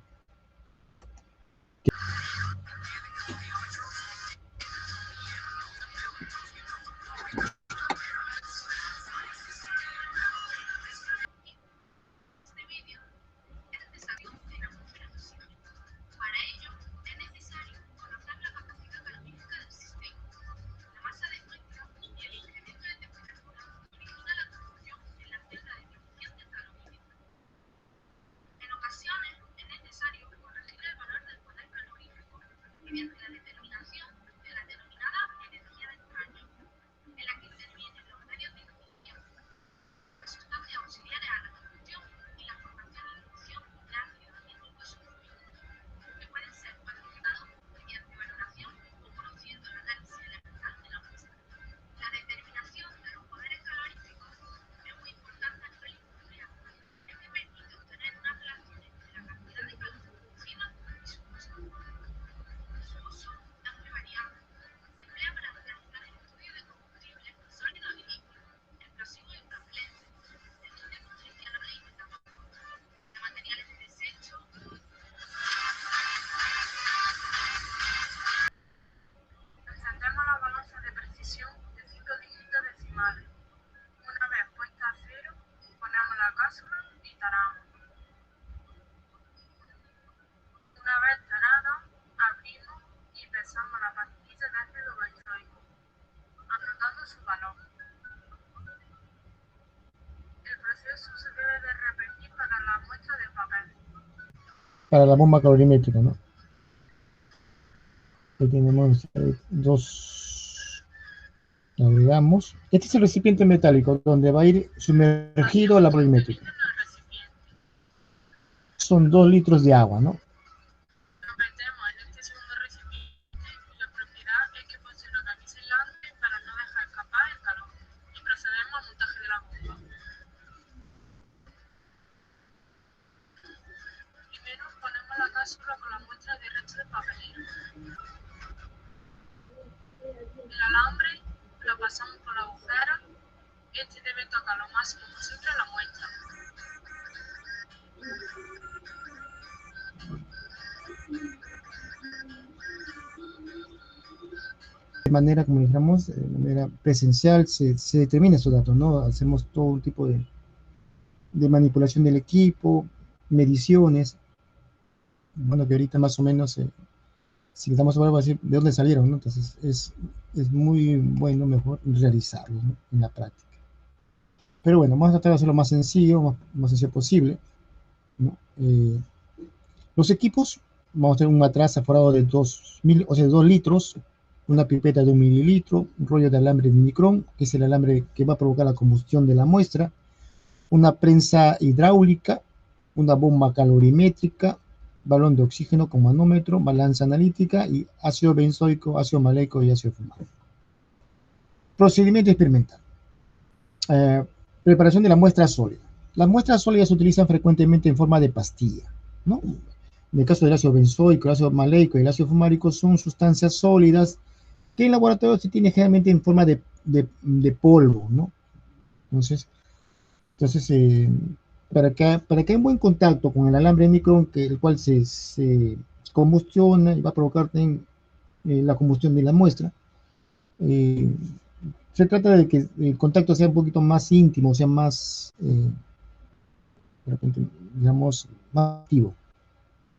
Encendemos la balanza de precisión de 5 dígitos decimales. Una vez puesta a cero, ponemos la cápsula y taramos. Una vez tarada, abrimos y pesamos la pastilla de ácido benzoico, anotando su valor. El proceso se debe de repetir para la muestra de papel. Para la bomba calorimétrica, ¿no? Aquí tenemos dos, agregamos. Este es el recipiente metálico donde va a ir sumergido la calorimétrica. Son 2 litros de agua, ¿no? Lo metemos en este segundo recipiente y la propiedad es que posee una camisa aislante para no dejar escapar el calor. Y procedemos al montaje de la bomba. Primero ponemos la cápsula con la muestra de resto de papelera. El alambre lo pasamos por la agujera. Este debe tocar lo máximo posible la muestra. De manera, como dijéramos, de manera presencial se determina estos datos, ¿no? Hacemos todo un tipo de manipulación del equipo, mediciones, bueno, que ahorita más o menos, si les damos a decir de dónde salieron, ¿no? Entonces es muy bueno, mejor realizarlo, ¿no? En la práctica. Pero bueno, vamos a tratar de hacerlo más sencillo, más sencillo posible, ¿no? Los equipos, vamos a tener un matraz aforado de 2 litros, una pipeta de 1 mililitro, un rollo de alambre de micrón, que es el alambre que va a provocar la combustión de la muestra, una prensa hidráulica, una bomba calorimétrica, balón de oxígeno con manómetro, balanza analítica y ácido benzoico, ácido maleico y ácido fumárico. Procedimiento experimental. Preparación de la muestra sólida. Las muestras sólidas se utilizan frecuentemente en forma de pastilla, ¿no? En el caso del ácido benzoico, el ácido maleico y el ácido fumárico son sustancias sólidas que en laboratorio se tiene generalmente en forma de polvo, ¿no? Entonces para que haya un buen contacto con el alambre de micrón, el cual se combustiona y va a provocar la combustión de la muestra, se trata de que el contacto sea un poquito más íntimo, sea más, de repente, digamos, más activo,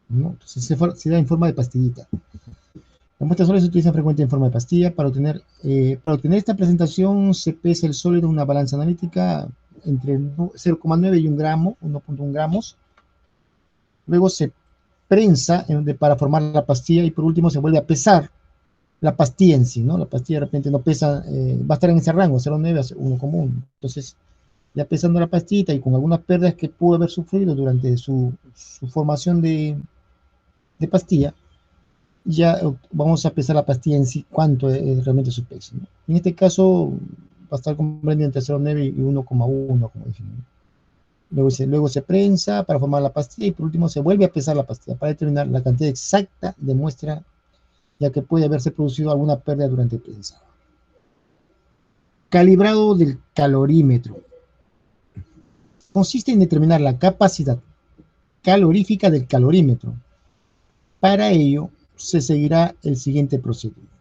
¿no? Entonces se da en forma de pastillita. Las muestras sólidas se utilizan frecuentemente en forma de pastilla. Para obtener esta presentación se pesa el sólido en una balanza analítica entre 0,9 y 1 gramo, 1.1 gramos. Luego se prensa para formar la pastilla y por último se vuelve a pesar la pastilla en sí, ¿no? La pastilla de repente no pesa, va a estar en ese rango, 0,9 a 1,1. Entonces, ya pesando la pastillita y con algunas pérdidas que pudo haber sufrido durante su formación de pastilla, ya vamos a pesar la pastilla en sí, cuánto es realmente su peso, ¿no? En este caso va a estar comprendido entre 0,9 y 1,1, como dije, ¿no? Luego se prensa para formar la pastilla y por último se vuelve a pesar la pastilla para determinar la cantidad exacta de muestra, ya que puede haberse producido alguna pérdida durante el prensado. Calibrado del calorímetro. Consiste en determinar la capacidad calorífica del calorímetro. Para ello, se seguirá el siguiente procedimiento.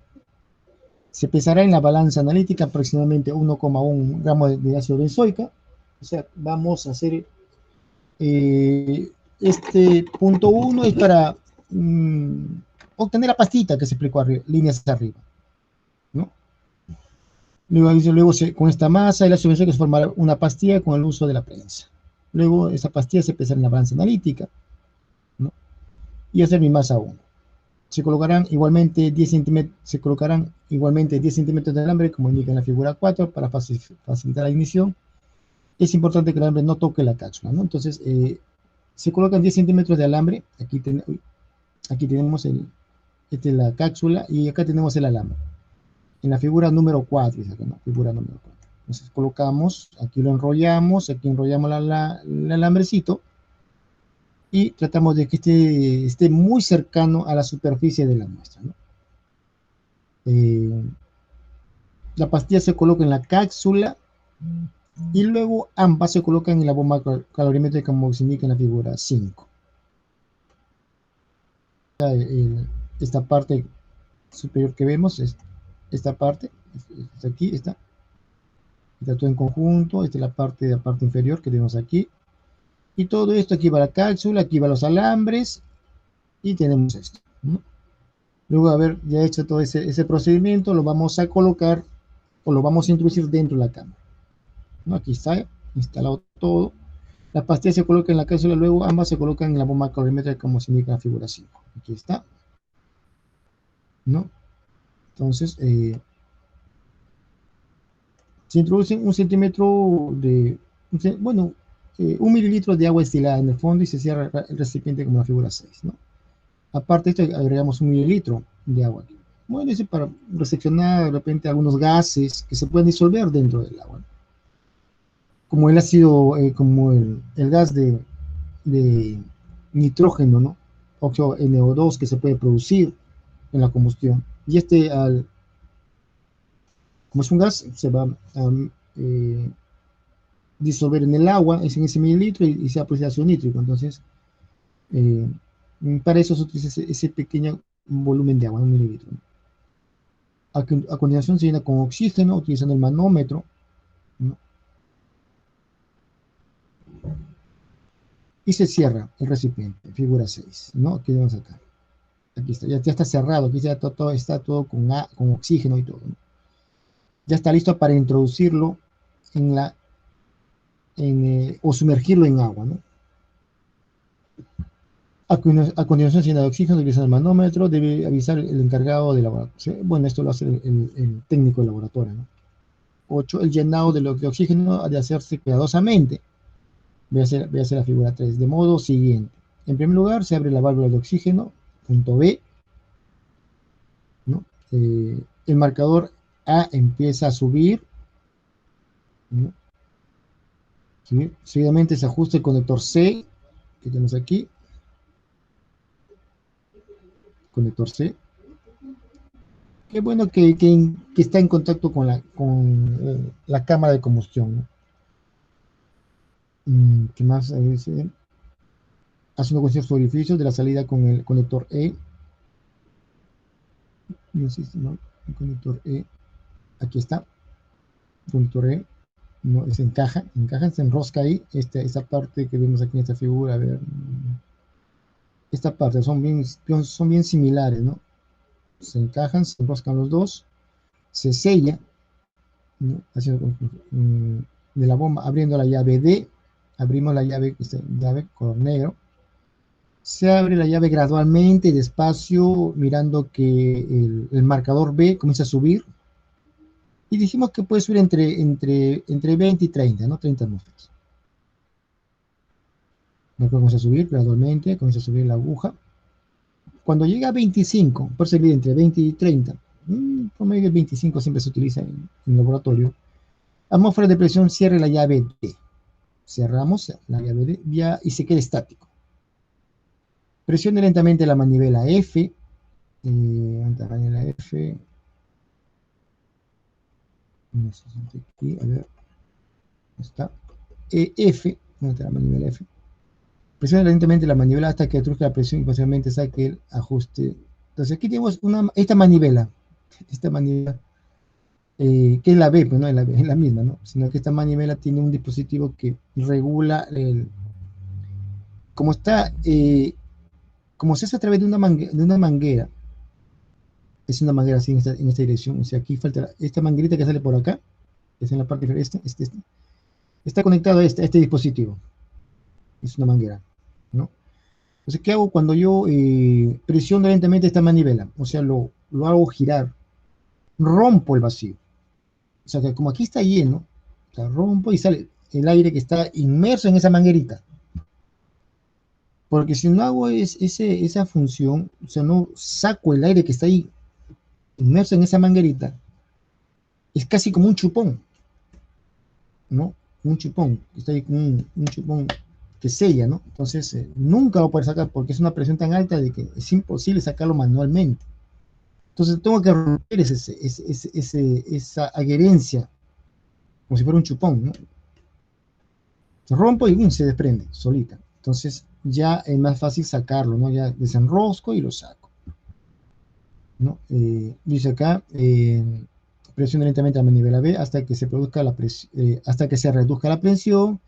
Se pesará en la balanza analítica aproximadamente 1,1 gramos de ácido benzoica. O sea, vamos a hacer este punto 1 es para obtener la pastita que se explicó arriba, líneas arriba, ¿no? Luego con esta masa el ácido benzoico se formará una pastilla con el uso de la prensa. Luego esa pastilla se pesará en la balanza analítica, ¿no? Y hacer mi masa 1. Se colocarán igualmente 10 centímetros, se colocarán igualmente 10 centímetros de alambre, como indica en la figura 4, para facilitar la ignición. Es importante que el alambre no toque la cápsula, ¿no? Entonces, se colocan 10 centímetros de alambre. Aquí tenemos la cápsula y acá tenemos el alambre. En la figura número 4, ¿no? Figura número 4. Entonces colocamos, aquí lo enrollamos, aquí enrollamos el alambrecito y tratamos de que esté muy cercano a la superficie de la muestra, ¿no? La pastilla se coloca en la cápsula y luego ambas se colocan en la bomba calorimétrica como se indica en la figura 5. Esta parte superior que vemos es esta parte, aquí está todo en conjunto. Esta es la parte inferior que tenemos aquí, y todo esto aquí va la cápsula, aquí va los alambres y tenemos esto, ¿no? Luego de haber ya hecho todo ese procedimiento, lo vamos a colocar o lo vamos a introducir dentro de la cámara, ¿no? Aquí está instalado todo. La pastilla se coloca en la cápsula, luego ambas se colocan en la bomba calorimétrica como se indica en la figura 5. Aquí está, ¿no? Entonces, se introduce un centímetro de, bueno, 1 mililitro de agua destilada en el fondo y se cierra el recipiente como la figura 6, ¿no? Aparte de esto, agregamos 1 mililitro de agua. Bueno, eso para recepcionar de repente algunos gases que se pueden disolver dentro del agua, ¿no? Como el ácido, como el gas de nitrógeno, ¿no? Óxido NO2 que se puede producir en la combustión. Y como es un gas, se va a disolver en el agua, es en ese mililitro y se produce ácido nítrico. Entonces, para eso se utiliza ese pequeño volumen de agua, 1 mililitro, ¿no? A continuación se llena con oxígeno utilizando el manómetro, ¿no? Y se cierra el recipiente, figura 6, ¿no? Aquí vemos acá. Aquí está, ya está cerrado, aquí ya está todo con oxígeno y todo, ¿no? Ya está listo para introducirlo o sumergirlo en agua, ¿no? A continuación, se llena de oxígeno utilizando el manómetro, debe avisar el encargado del laboratorio. Bueno, esto lo hace el técnico del laboratorio, ¿no? 8. El llenado de oxígeno ha de hacerse cuidadosamente. Voy a hacer la figura 3, de modo siguiente. En primer lugar, se abre la válvula de oxígeno, punto B, ¿no? El marcador A empieza a subir, ¿no? ¿Sí? Seguidamente se ajusta el conector C, que tenemos aquí, conector C. Qué bueno que está en contacto con la cámara de combustión, ¿no? ¿Qué más? Hace una conexión su orificio de la salida con el conector E. No existe, ¿no? El conector E. Aquí está. Conector E. No, se encaja, se enrosca ahí. Esta parte que vemos aquí en esta figura, a ver. Esta parte son bien similares, ¿no? Se encajan, se enroscan los dos. Se sella, ¿no? Haciendo de la bomba, abriendo la llave D. Abrimos la llave color negro. Se abre la llave gradualmente, despacio, mirando que el marcador B comienza a subir. Y dijimos que puede subir entre 20 y 30, ¿no? 30 atmósferas. Comienza a subir gradualmente, comienza a subir la aguja. Cuando llega a 25, por servir entre 20 y 30, promedio de 25 siempre se utiliza en el laboratorio. Atmósfera de presión, cierre la llave D. Cerramos la llave D y se queda estático. Presione lentamente la manivela F. La manivela F. Aquí, a ver. Está. F. La manivela F. Presione lentamente la manivela hasta que truje la presión y posteriormente saque el ajuste. Entonces aquí tenemos esta manivela. Que es la B, pues no es la misma, ¿no? Sino que esta manivela tiene un dispositivo que regula como se hace a través de una manguera. Es una manguera así en esta dirección. O sea, aquí falta esta manguerita que sale por acá, que es en la parte inferior. Está conectado a este dispositivo. Es una manguera, ¿no? Entonces, ¿qué hago cuando yo presiono lentamente esta manivela? O sea, lo hago girar, rompo el vacío. O sea, que como aquí está lleno, o sea, rompo y sale el aire que está inmerso en esa manguerita. Porque si no hago esa función, o sea, no saco el aire que está ahí inmerso en esa manguerita, es casi como un chupón, ¿no? Un chupón, está ahí como un chupón que sella, ¿no? Entonces, nunca lo puedo sacar porque es una presión tan alta de que es imposible sacarlo manualmente. Entonces, tengo que romper esa adherencia, como si fuera un chupón, ¿no? Rompo y se desprende solita. Entonces, ya es más fácil sacarlo, ¿no? Ya desenrosco y lo saco, ¿no? Dice acá, presione lentamente a manivela B hasta que se produzca hasta que se reduzca la presión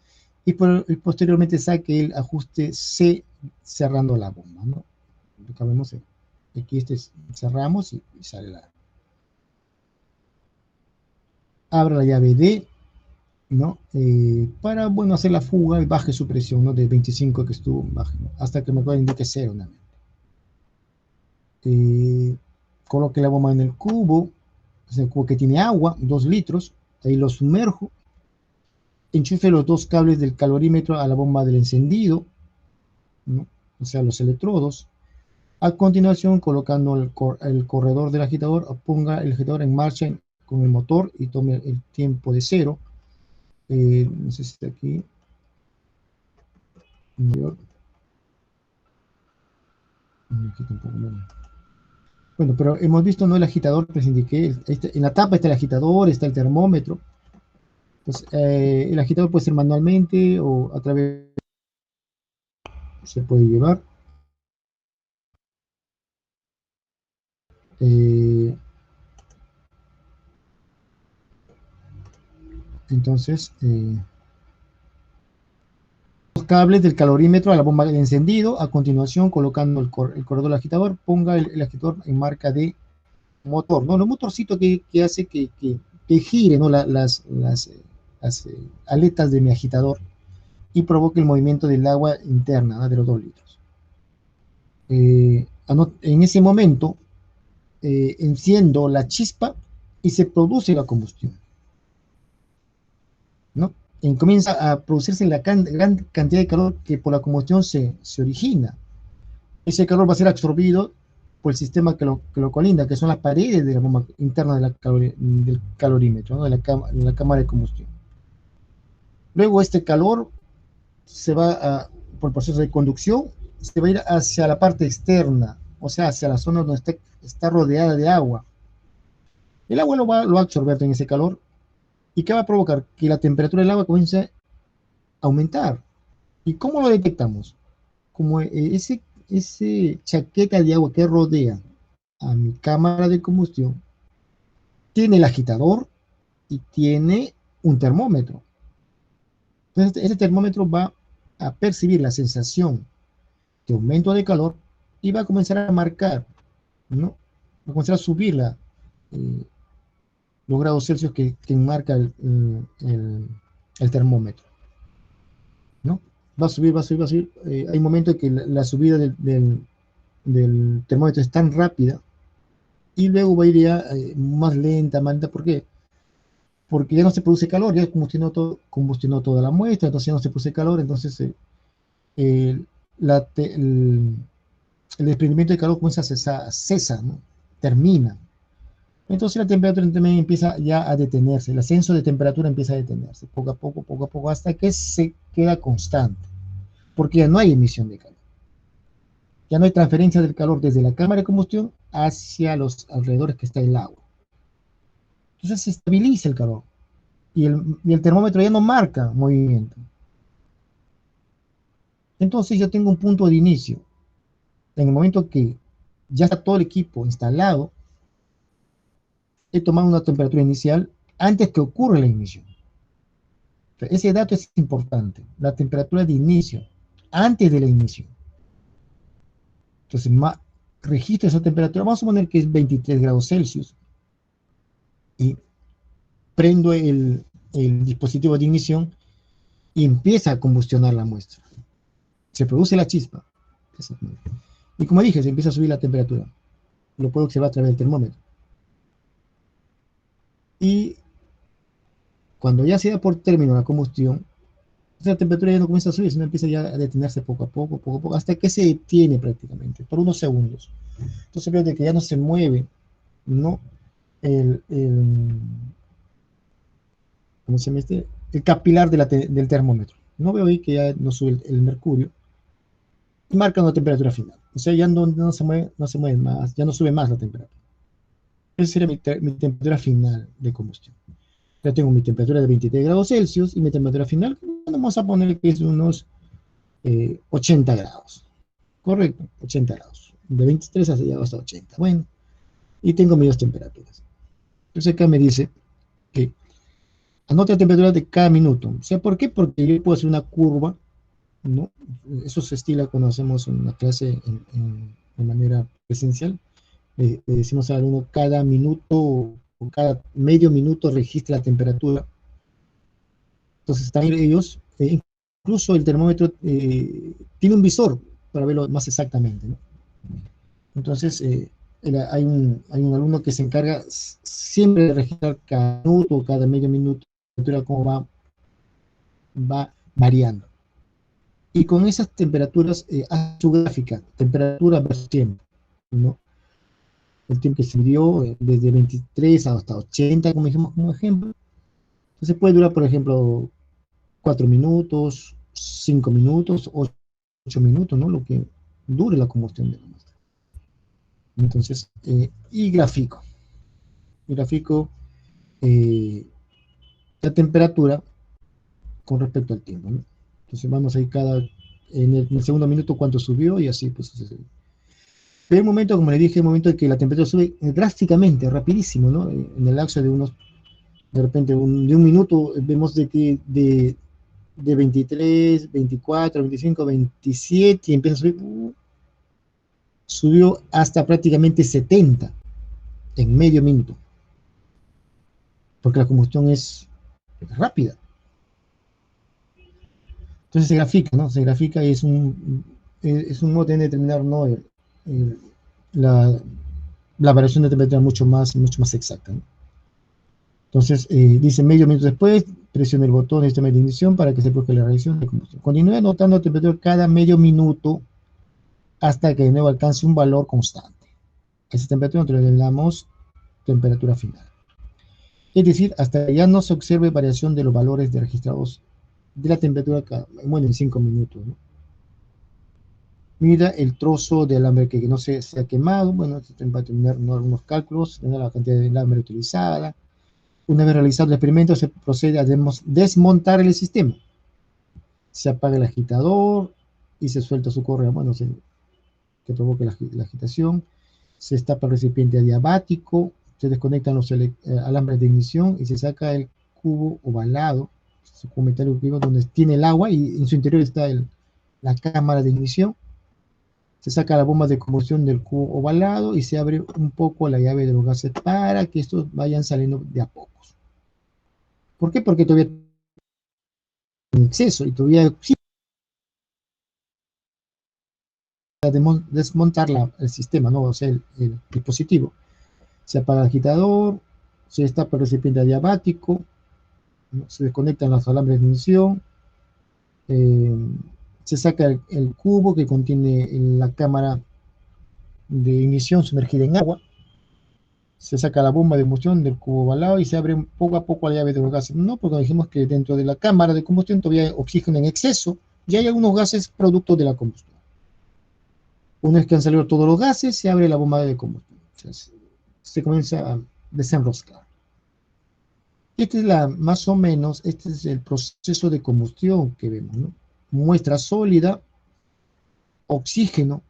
y posteriormente saque el ajuste C cerrando la bomba, ¿no? Acá vemos, aquí cerramos y sale abre la llave D, ¿no? Para, bueno, hacer la fuga y baje su presión, ¿no? De 25 que estuvo, baje, ¿no? Hasta que me indique 0, ¿no? Coloque la bomba en el cubo, es el cubo que tiene agua, 2 litros, ahí lo sumerjo, enchufe los 2 cables del calorímetro a la bomba del encendido, ¿no? O sea, los electrodos. A continuación, colocando el corredor del agitador, ponga el agitador en marcha con el motor y tome el tiempo de 0. No sé si está aquí. Aquí tampoco, bueno. Bueno, pero hemos visto, ¿no? El agitador que les indiqué. En la tapa está el agitador, está el termómetro. Entonces, el agitador puede ser manualmente o a través, se puede llevar. Eh, entonces, los cables del calorímetro a la bomba de encendido. A continuación, colocando el corredor del agitador, ponga el agitador en marca de motor, ¿no? Los motorcitos que hace que gire, ¿no? Las aletas de mi agitador y provoque el movimiento del agua interna, ¿no? De los 2 litros. En ese momento, enciendo la chispa y se produce la combustión, ¿no? Y comienza a producirse la gran cantidad de calor que por la combustión se origina. Ese calor va a ser absorbido por el sistema que lo colinda, que son las paredes de la bomba interna del calorímetro, ¿no? de la cámara de combustión. Luego este calor se va por el proceso de conducción, se va a ir hacia la parte externa, o sea, hacia la zona donde está rodeada de agua. El agua lo va a absorber en ese calor. ¿Y qué va a provocar? Que la temperatura del agua comience a aumentar. ¿Y cómo lo detectamos? Como ese chaqueta de agua que rodea a mi cámara de combustión tiene el agitador y tiene un termómetro. Entonces, ese termómetro va a percibir la sensación de aumento de calor y va a comenzar a marcar, ¿no? Va a comenzar a subir los grados Celsius que marca el termómetro, ¿no? Va a subir, va a subir, va a subir. Hay momentos que la subida del termómetro es tan rápida y luego va a ir ya más lenta, más lenta. ¿Por qué? Porque ya no se produce calor, ya combustionó toda la muestra, entonces ya no se produce calor, entonces el, el desprendimiento de calor comienza cesa, ¿no? Termina. Entonces la temperatura también empieza ya a detenerse, el ascenso de temperatura empieza a detenerse, poco a poco, hasta que se queda constante, porque ya no hay emisión de calor. Ya no hay transferencia del calor desde la cámara de combustión hacia los alrededores que está el agua. Entonces se estabiliza el calor y el termómetro ya no marca movimiento. Entonces yo tengo un punto de inicio. En el momento que ya está todo el equipo instalado, he tomado una temperatura inicial antes que ocurra la ignición. Ese dato es importante, la temperatura de inicio, antes de la ignición. Entonces, registro esa temperatura, vamos a poner que es 23 grados Celsius, y prendo el dispositivo de ignición y empieza a combustionar la muestra. Se produce la chispa. Exactamente. Y como dije, se empieza a subir la temperatura. Lo puedo observar a través del termómetro. Y cuando ya se da por término la combustión, la temperatura ya no comienza a subir, sino empieza ya a detenerse poco a poco, hasta que se detiene prácticamente, por unos segundos. Entonces veo de que ya no se mueve, ¿no? El, el, ¿Cómo se llama este? El capilar de del termómetro. No veo ahí que ya no sube el mercurio, y marca una temperatura final. O sea, ya no se mueve más, ya no sube más la temperatura. Esa sería mi temperatura final de combustión. Ya tengo mi temperatura de 23 grados Celsius y mi temperatura final, vamos a poner que es unos 80 grados. Correcto, 80 grados. De 23 hasta 80. Bueno, y tengo mis dos temperaturas. Entonces acá me dice que anote la temperatura de cada minuto. O sea, ¿por qué? Porque yo puedo hacer una curva, ¿no? Eso se estila cuando hacemos una clase de manera presencial. Le decimos al alumno cada minuto o cada medio minuto registra la temperatura. Entonces están ellos, incluso el termómetro tiene un visor para verlo más exactamente, ¿no? Entonces, hay un alumno que se encarga siempre de registrar cada minuto, cada medio minuto, la temperatura cómo va variando. Y con esas temperaturas hace su gráfica, temperatura versus tiempo, ¿no? El tiempo que se midió desde 23 hasta 80, como dijimos como ejemplo. Entonces puede durar, por ejemplo, 4 minutos, 5 minutos, 8 minutos, ¿no? Lo que dure la combustión de la muestra. Entonces, grafico eh, la temperatura con respecto al tiempo, ¿no? Entonces vamos a ir en el segundo minuto cuánto subió y así pues sucede. Pero hay un momento, como le dije, un momento en que la temperatura sube drásticamente, rapidísimo, ¿no? En el lapso de de repente, de un minuto vemos de que de 23, 24, 25, 27 y empieza a subir, subió hasta prácticamente 70 en medio minuto, porque la combustión es rápida. Entonces se grafica, ¿no? Se grafica y es un modo de determinar, ¿no? El- la, la variación de temperatura mucho más exacta, ¿no? Entonces, dice medio minuto después, presione el botón de sistema de ignición para que se produzca la reacción de combustión. Continúe anotando la temperatura cada medio minuto hasta que de nuevo alcance un valor constante. Esa temperatura nosotros le damos temperatura final. Es decir, hasta que ya no se observe variación de los valores registrados de la temperatura, bueno, en 5 minutos, ¿no? Mira el trozo de alambre que no se ha quemado. Bueno, va a tener, ¿no?, algunos cálculos, ¿no?, la cantidad de alambre utilizada. Una vez realizado el experimento, se procede a desmontar el sistema. Se apaga el agitador y se suelta su correa, bueno, que provoque la agitación. Se destapa el recipiente adiabático, se desconectan los alambres de ignición y se saca el cubo ovalado, su cubo metálico donde tiene el agua y en su interior está la cámara de ignición. Se saca la bomba de combustión del cubo ovalado y se abre un poco la llave de los gases para que estos vayan saliendo de a pocos. ¿Por qué? Porque todavía en exceso y todavía sí, desmontar el sistema, ¿no? O sea, el dispositivo. Se apaga el agitador, se destapa el recipiente adiabático, ¿no? Se desconectan los alambres de ignición, eh, se saca el cubo que contiene la cámara de ignición sumergida en agua, se saca la bomba de combustión del cubo ovalado y se abre poco a poco la llave de los gases. No, porque dijimos que dentro de la cámara de combustión todavía hay oxígeno en exceso y hay algunos gases producto de la combustión. Una vez que han salido todos los gases, se abre la bomba de combustión. O sea, se comienza a desenroscar. Más o menos, este es el proceso de combustión que vemos, ¿no? Muestra sólida, oxígeno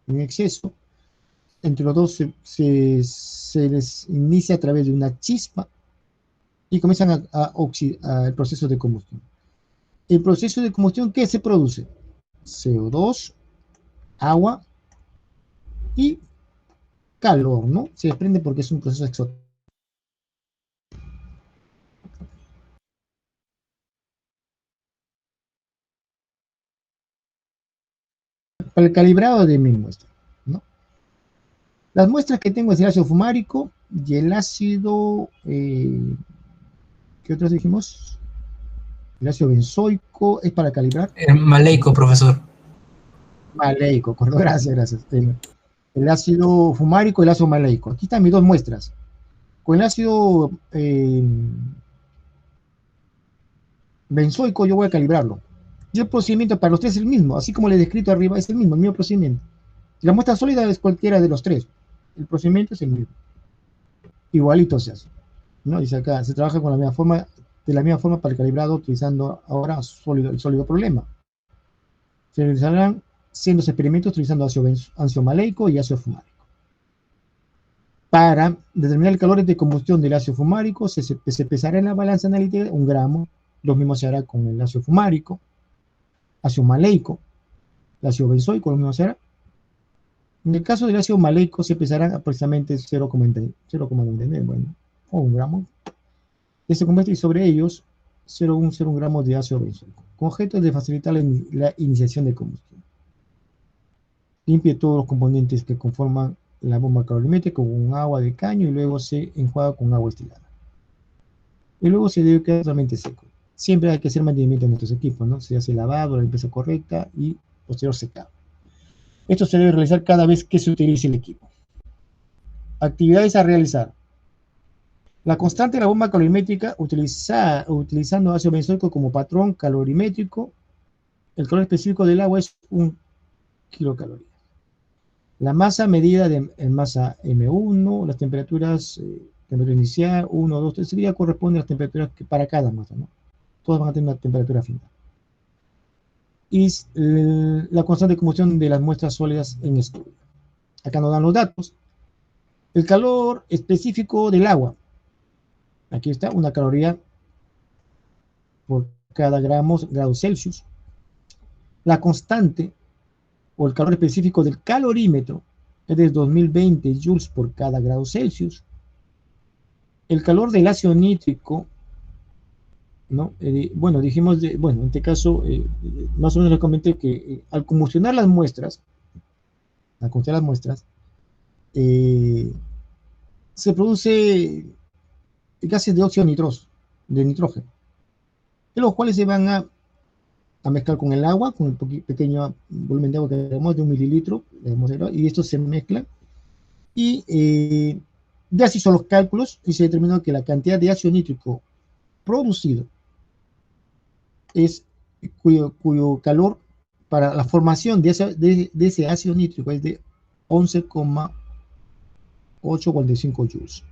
en exceso, entre los dos se les inicia a través de una chispa y comienzan el proceso de combustión. El proceso de combustión, ¿qué se produce? CO2, agua y calor, ¿no? Se desprende porque es un proceso exótico. para el calibrado de mi muestra, ¿no? Las muestras que tengo es el ácido fumárico y el ácido, ¿qué otros dijimos? El ácido benzoico es para calibrar. Maleico, profesor. Maleico, correcto, gracias, gracias. El ácido fumárico y el ácido maleico. Aquí están mis dos muestras. Con el ácido benzoico yo voy a calibrarlo. Y el procedimiento para los tres es el mismo, así como le he descrito arriba, es el mismo procedimiento. Si la muestra sólida es cualquiera de los tres, el procedimiento es el mismo. Igualito se hace, ¿no? Dice acá, se trabaja con la misma forma, de la misma forma para el calibrado, utilizando ahora el sólido problema. Se realizarán siendo experimentos utilizando ácido maleico y ácido fumárico. Para determinar el calor de combustión del ácido fumárico, se pesará en la balanza analítica 1 gramo. Lo mismo se hará con el ácido fumárico, ácido maleico, el ácido benzoico, lo mismo se hará. En el caso del ácido maleico se pesarán aproximadamente 0,99, bueno, o 1 gramo. Se convierte sobre ellos 0,1 gramos de ácido benzoico, con objeto de facilitar la iniciación de combustión. Limpie todos los componentes que conforman la bomba calorimétrica con agua de caño y luego se enjuaga con agua estilada. Y luego se debe quedar totalmente seco. Siempre hay que hacer mantenimiento de nuestros equipos, ¿no? Se hace lavado, la limpieza correcta y posterior secado. Esto se debe realizar cada vez que se utilice el equipo. Actividades a realizar. La constante de la bomba calorimétrica utilizando ácido benzoico como patrón calorimétrico. El calor específico del agua es 1 kilocaloría. La masa medida en masa M1, las temperaturas, temperatura inicial, 1, 2, 3, sería corresponde a las temperaturas que para cada masa, ¿no? Todas van a tener una temperatura final. Y la constante de combustión de las muestras sólidas en estudio. Acá nos dan los datos. El calor específico del agua. Aquí está, 1 caloría por cada grado Celsius. La constante o el calor específico del calorímetro es de 2020 joules por cada grado Celsius. El calor del ácido nítrico, ¿no? Bueno, dijimos, bueno, en este caso, más o menos les comenté que al combustionar las muestras, se produce gases de óxido nitroso, de nitrógeno, de los cuales se van a mezclar con el agua, con el pequeño volumen de agua que tenemos de 1 mililitro, y estos se mezclan, y ya se hizo los cálculos y se determinó que la cantidad de ácido nítrico producido es cuyo calor para la formación de ese ácido nítrico es de 11,845 joules.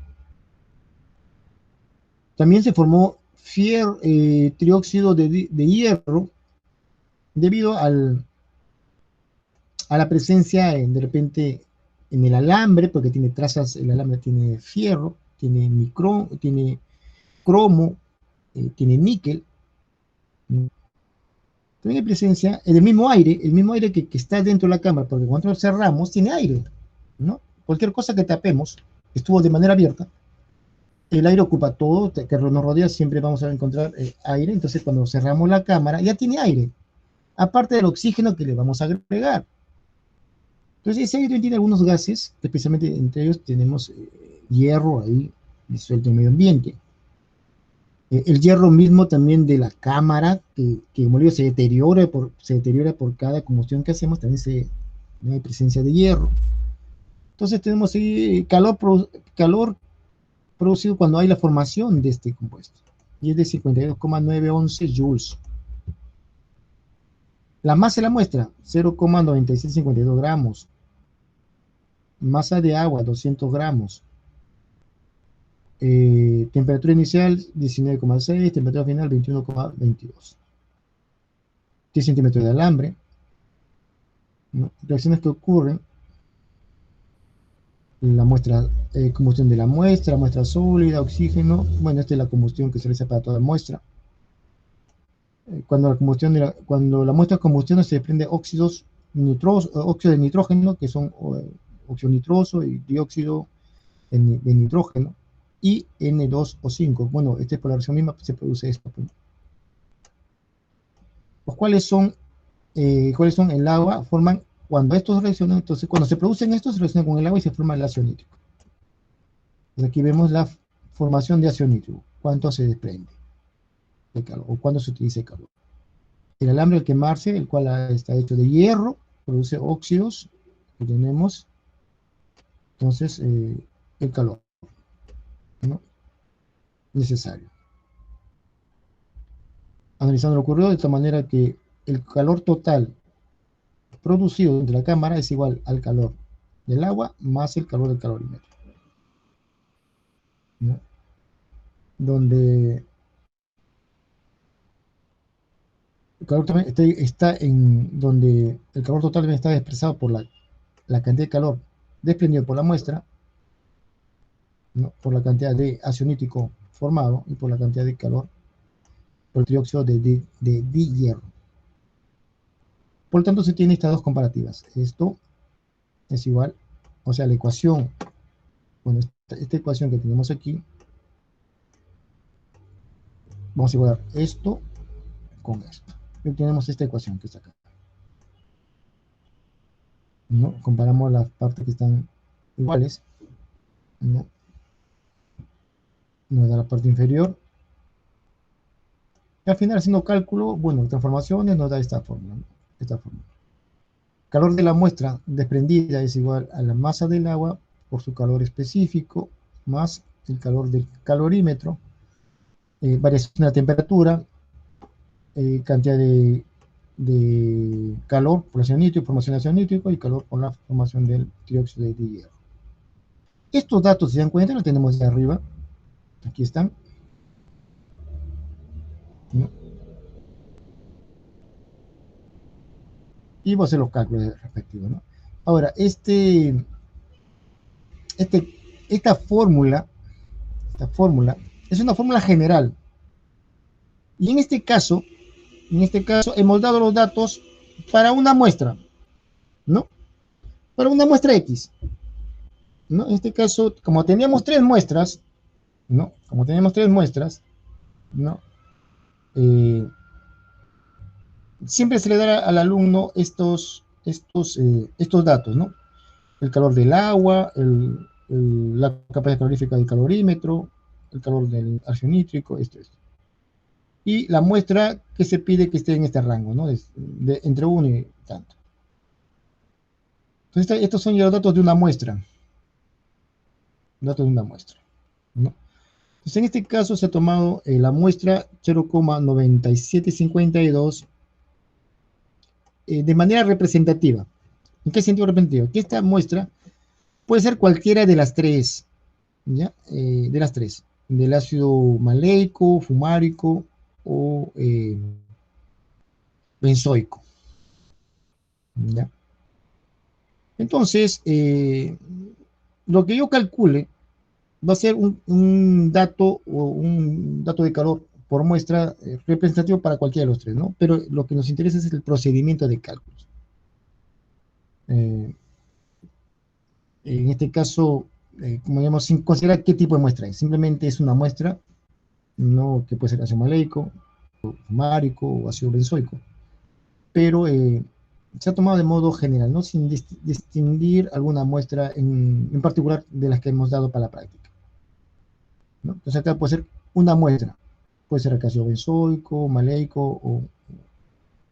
También se formó trióxido de hierro debido a la presencia de repente en el alambre, porque tiene trazas, el alambre tiene fierro, tiene cromo, tiene níquel. También hay presencia del mismo aire, el mismo aire que está dentro de la cámara, porque cuando cerramos tiene aire, ¿no? Cualquier cosa que tapemos, estuvo de manera abierta, el aire ocupa todo, que nos rodea, siempre vamos a encontrar aire, entonces cuando cerramos la cámara ya tiene aire, aparte del oxígeno que le vamos a agregar. Entonces ese aire tiene algunos gases, especialmente entre ellos tenemos hierro ahí disuelto en el medio ambiente. El hierro mismo también de la cámara, que como digo, se deteriora por cada combustión que hacemos, también hay presencia de hierro. Entonces tenemos ahí calor producido cuando hay la formación de este compuesto, y es de 52,911 joules. La masa de la muestra, 0,9652 gramos. Masa de agua, 200 gramos. Temperatura inicial, 19,6. Temperatura final, 21,22. 10 centímetros de alambre. ¿No? Reacciones que ocurren. La muestra, combustión de la muestra sólida, oxígeno. Bueno, esta es la combustión que se realiza para toda muestra. Cuando la muestra combustiona se desprende óxido de nitrógeno, que son óxido nitroso y dióxido de nitrógeno, y N2O5. Bueno, esta es por la reacción misma que se produce esto. Los cuales son el agua, forman cuando estos reaccionan, entonces cuando se producen estos, se reaccionan con el agua y se forma el ácido nítrico. Entonces aquí vemos la formación de ácido nítrico, cuánto se desprende de calor, o cuándo se utiliza el calor. El alambre al quemarse, el cual está hecho de hierro, produce óxidos que tenemos, entonces el calor, ¿no? Necesario. Analizando lo ocurrido de esta manera que el calor total producido dentro de la cámara es igual al calor del agua más el calor del calorímetro, ¿no? Donde el calor también está en donde el calor total también está expresado por la cantidad de calor desprendido por la muestra, ¿no? Por la cantidad de ácido nítrico formado y por la cantidad de calor por el dióxido de hierro. Por lo tanto, se tiene estas dos comparativas. Esto es igual, o sea, la ecuación, bueno, esta ecuación que tenemos aquí, vamos a igualar esto con esto. Y tenemos esta ecuación que está acá, ¿no? Comparamos las partes que están iguales, ¿no? Nos da la parte inferior. Y al final, haciendo cálculo, bueno, transformaciones, nos da esta fórmula, ¿no? Esta fórmula. Calor de la muestra desprendida es igual a la masa del agua por su calor específico más el calor del calorímetro, variación de la temperatura, cantidad de calor por ácido nítrico, formación de ácido nítrico y calor por la formación del dióxido de hierro. Estos datos, si se dan cuenta, los tenemos de arriba. Aquí están, ¿no? Y voy a hacer los cálculos respectivos, ¿no? Ahora, esta fórmula es una fórmula general. Y en este caso hemos dado los datos para una muestra, ¿no? Para una muestra X, ¿no? En este caso, como teníamos tres muestras, ¿no? Como teníamos tres muestras, ¿no? Siempre se le dará al alumno estos datos, ¿no? El calor del agua, la capacidad calorífica del calorímetro, el calor del ácido nítrico, esto. Y la muestra que se pide que esté en este rango, ¿no? Entre 1 y tanto. Entonces, estos son ya los datos de una muestra. Datos de una muestra, ¿no? Entonces, en este caso se ha tomado la muestra 0,9752 de manera representativa. ¿En qué sentido representativa? Que esta muestra puede ser cualquiera de las tres, ¿ya? De las tres. Del ácido maleico, fumárico o benzoico, ¿ya? Entonces, lo que yo calcule va a ser un dato o un dato de calor por muestra representativo para cualquiera de los tres, ¿no? Pero lo que nos interesa es el procedimiento de cálculos. En este caso, como digamos, sin considerar qué tipo de muestra es, simplemente es una muestra, no que puede ser ácido maleico, fumárico o ácido benzoico, pero se ha tomado de modo general, ¿no? Sin distinguir alguna muestra en particular de las que hemos dado para la práctica, ¿no? Entonces acá puede ser una muestra, puede ser ácido benzoico, maleico o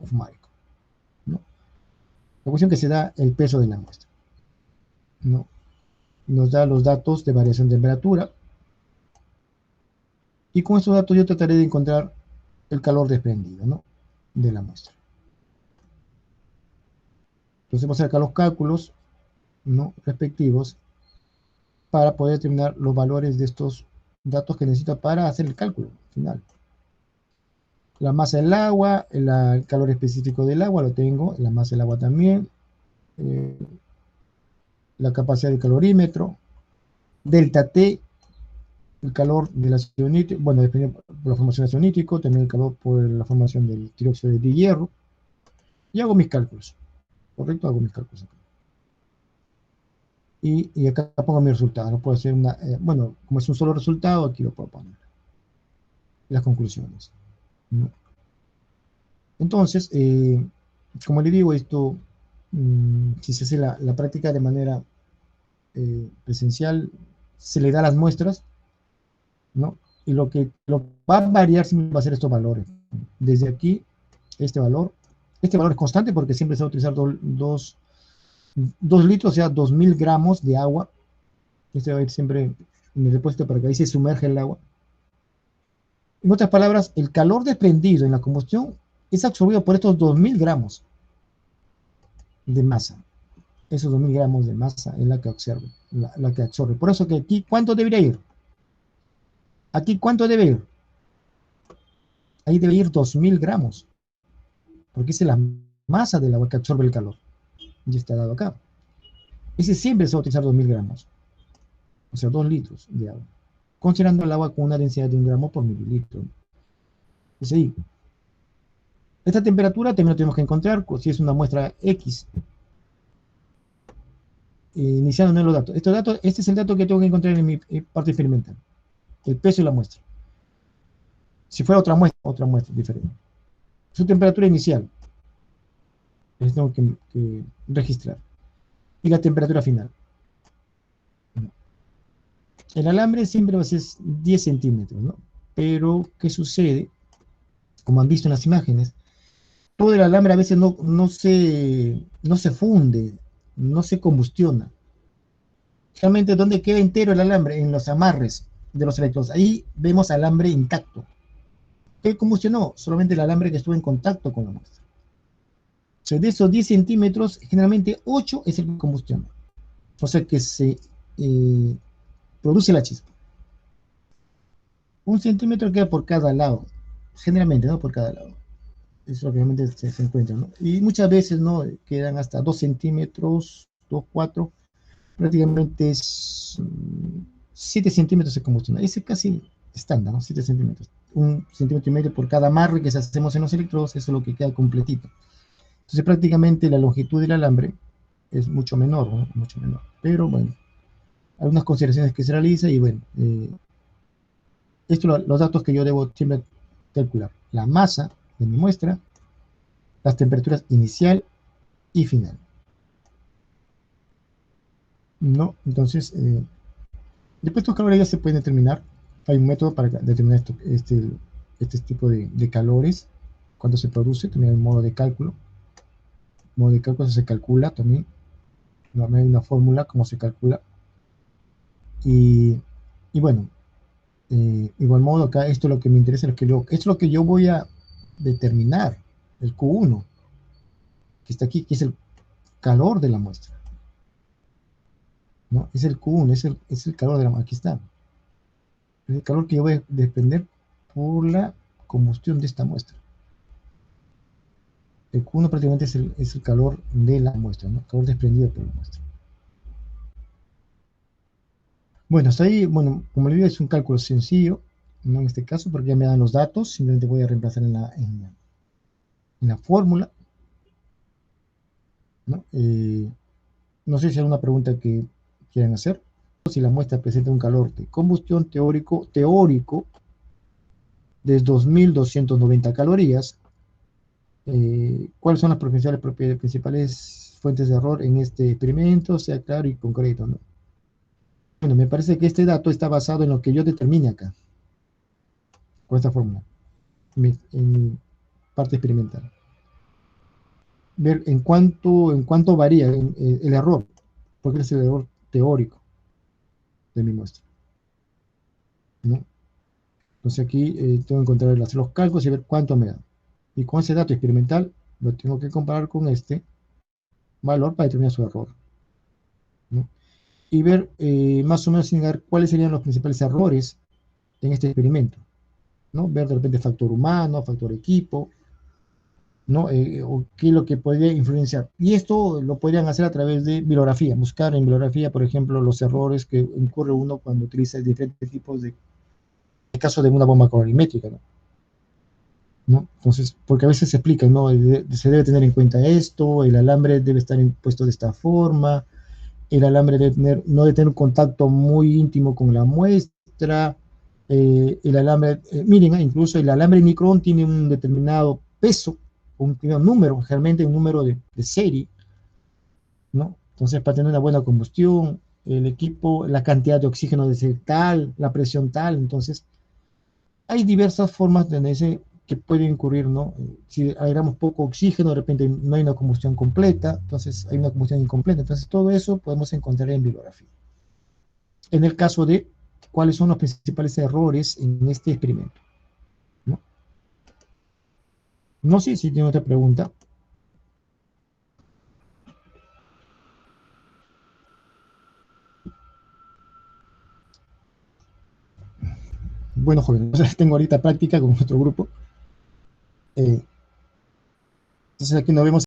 fumárico, ¿no? La cuestión que se da el peso de la muestra, ¿no? Nos da los datos de variación de temperatura y con estos datos yo trataré de encontrar el calor desprendido, ¿no? De la muestra. Entonces vamos a hacer acá los cálculos, ¿no? Respectivos para poder determinar los valores de estos datos que necesito para hacer el cálculo final. La masa del agua, el calor específico del agua lo tengo, la masa del agua también, la capacidad del calorímetro, delta T, el calor del ácido nítrico, bueno, dependiendo por la formación de ácido nítrico, también el calor por la formación del dióxido de hierro, y hago mis cálculos, ¿correcto? Hago mis cálculos acá. Y acá pongo mi resultado, no puedo hacer bueno, como es un solo resultado, aquí lo puedo poner, las conclusiones, ¿no? Entonces, como le digo, esto Si se hace la práctica de manera presencial, se le da las muestras, ¿no? Y lo va a variar siempre va a ser estos valores. Desde aquí, este valor es constante porque siempre se va a utilizar 2 litros, o sea, 2000 gramos de agua. Este va a ir siempre en el depósito para que ahí se sumerge el agua. En otras palabras, el calor desprendido en la combustión es absorbido por estos 2000 gramos de masa. Esos 2000 gramos de masa es la que absorbe, la que absorbe. Por eso que aquí, ¿cuánto debería ir? Aquí, ¿cuánto debe ir? Ahí debe ir 2000 gramos, porque esa es la masa del agua que absorbe el calor. Y está dado acá. Ese siempre se va a utilizar 2000 gramos, o sea, 2 litros de agua, considerando el agua con una densidad de 1 gramo por mililitro. Es ahí. Esta temperatura también lo tenemos que encontrar si es una muestra X. Iniciando en los datos. Este es el dato que tengo que encontrar en mi parte experimental. El peso de la muestra. Si fuera otra muestra diferente. Su temperatura inicial. Les tengo que registrar. Y la temperatura final. El alambre siempre va a ser 10 centímetros, ¿no? Pero, ¿qué sucede? Como han visto en las imágenes, todo el alambre a veces no se funde, no se combustiona. Realmente, ¿dónde queda entero el alambre? En los amarres de los electrodos. Ahí vemos alambre intacto. ¿Qué combustionó? Solamente el alambre que estuvo en contacto con la muestra. O sea, de esos 10 centímetros, generalmente 8 es el que combustiona. O sea que se produce la chispa. 1 centímetro queda por cada lado. Generalmente, ¿no? Por cada lado. Eso obviamente se encuentra, ¿no? Y muchas veces, ¿no? Quedan hasta 2 centímetros, 2, 4. Prácticamente es 7 centímetros de combustión. Ese es casi estándar, ¿no? 7 centímetros. 1,5 centímetros por cada amarre que hacemos en los electrodos, eso es lo que queda completito. Entonces prácticamente la longitud del alambre es mucho menor, ¿no? Mucho menor. Pero bueno, algunas consideraciones que se realizan y bueno, los datos que yo debo siempre calcular. La masa de mi muestra, las temperaturas inicial y final. ¿No? Entonces, después estos calores ya se pueden determinar. Hay un método para determinar este tipo de calores, cuando se produce, también hay un modo de cálculo. El modo de cálculo se calcula también. Hay una fórmula como se calcula. Y bueno, igual modo acá, esto es lo que me interesa, esto es lo que yo voy a determinar, el Q1, que está aquí, que es el calor de la muestra. ¿No? Es el Q1, es el calor de la muestra, aquí está. Es el calor que yo voy a depender por la combustión de esta muestra. El Q1 prácticamente es el calor de la muestra, ¿no? El calor desprendido por la muestra. Bueno, hasta ahí, bueno, como le digo, es un cálculo sencillo, no en este caso, porque ya me dan los datos, simplemente voy a reemplazar en la fórmula, ¿no? No sé si hay alguna pregunta que quieran hacer. Si la muestra presenta un calor de combustión teórico de 2290 calorías, ¿cuáles son las principales fuentes de error en este experimento? Sea claro y concreto, ¿no? Bueno, me parece que este dato está basado en lo que yo determine acá, con esta fórmula, en mi parte experimental. Ver en cuánto varía el error, porque es el error teórico de mi muestra, ¿no? Entonces aquí tengo que encontrar, hacer los cálculos y ver cuánto me da. Y con ese dato experimental lo tengo que comparar con este valor para determinar su error, ¿no? Y ver más o menos cuáles serían los principales errores en este experimento, ¿no? Ver de repente factor humano, factor equipo, ¿no? O qué es lo que podría influenciar. Y esto lo podrían hacer a través de bibliografía, buscar en bibliografía, por ejemplo, los errores que incurre uno cuando utiliza diferentes tipos de caso de una bomba colorimétrica, ¿no? ¿No? Entonces, porque a veces se explica, ¿no? Se debe tener en cuenta esto, el alambre debe estar puesto de esta forma, el alambre no debe tener un contacto muy íntimo con la muestra, el alambre, miren, incluso el alambre micrón tiene un determinado peso, un número, generalmente un número de serie, ¿no? Entonces, para tener una buena combustión, el equipo, la cantidad de oxígeno debe ser tal, la presión tal, entonces hay diversas formas de ese que pueden incurrir, ¿no? Si agregamos poco oxígeno, de repente no hay una combustión completa, entonces hay una combustión incompleta. Entonces, todo eso podemos encontrar en bibliografía. En el caso de cuáles son los principales errores en este experimento, ¿no? No sé si tiene otra pregunta. Bueno, jóvenes, tengo ahorita práctica con otro grupo. Entonces aquí nos vemos.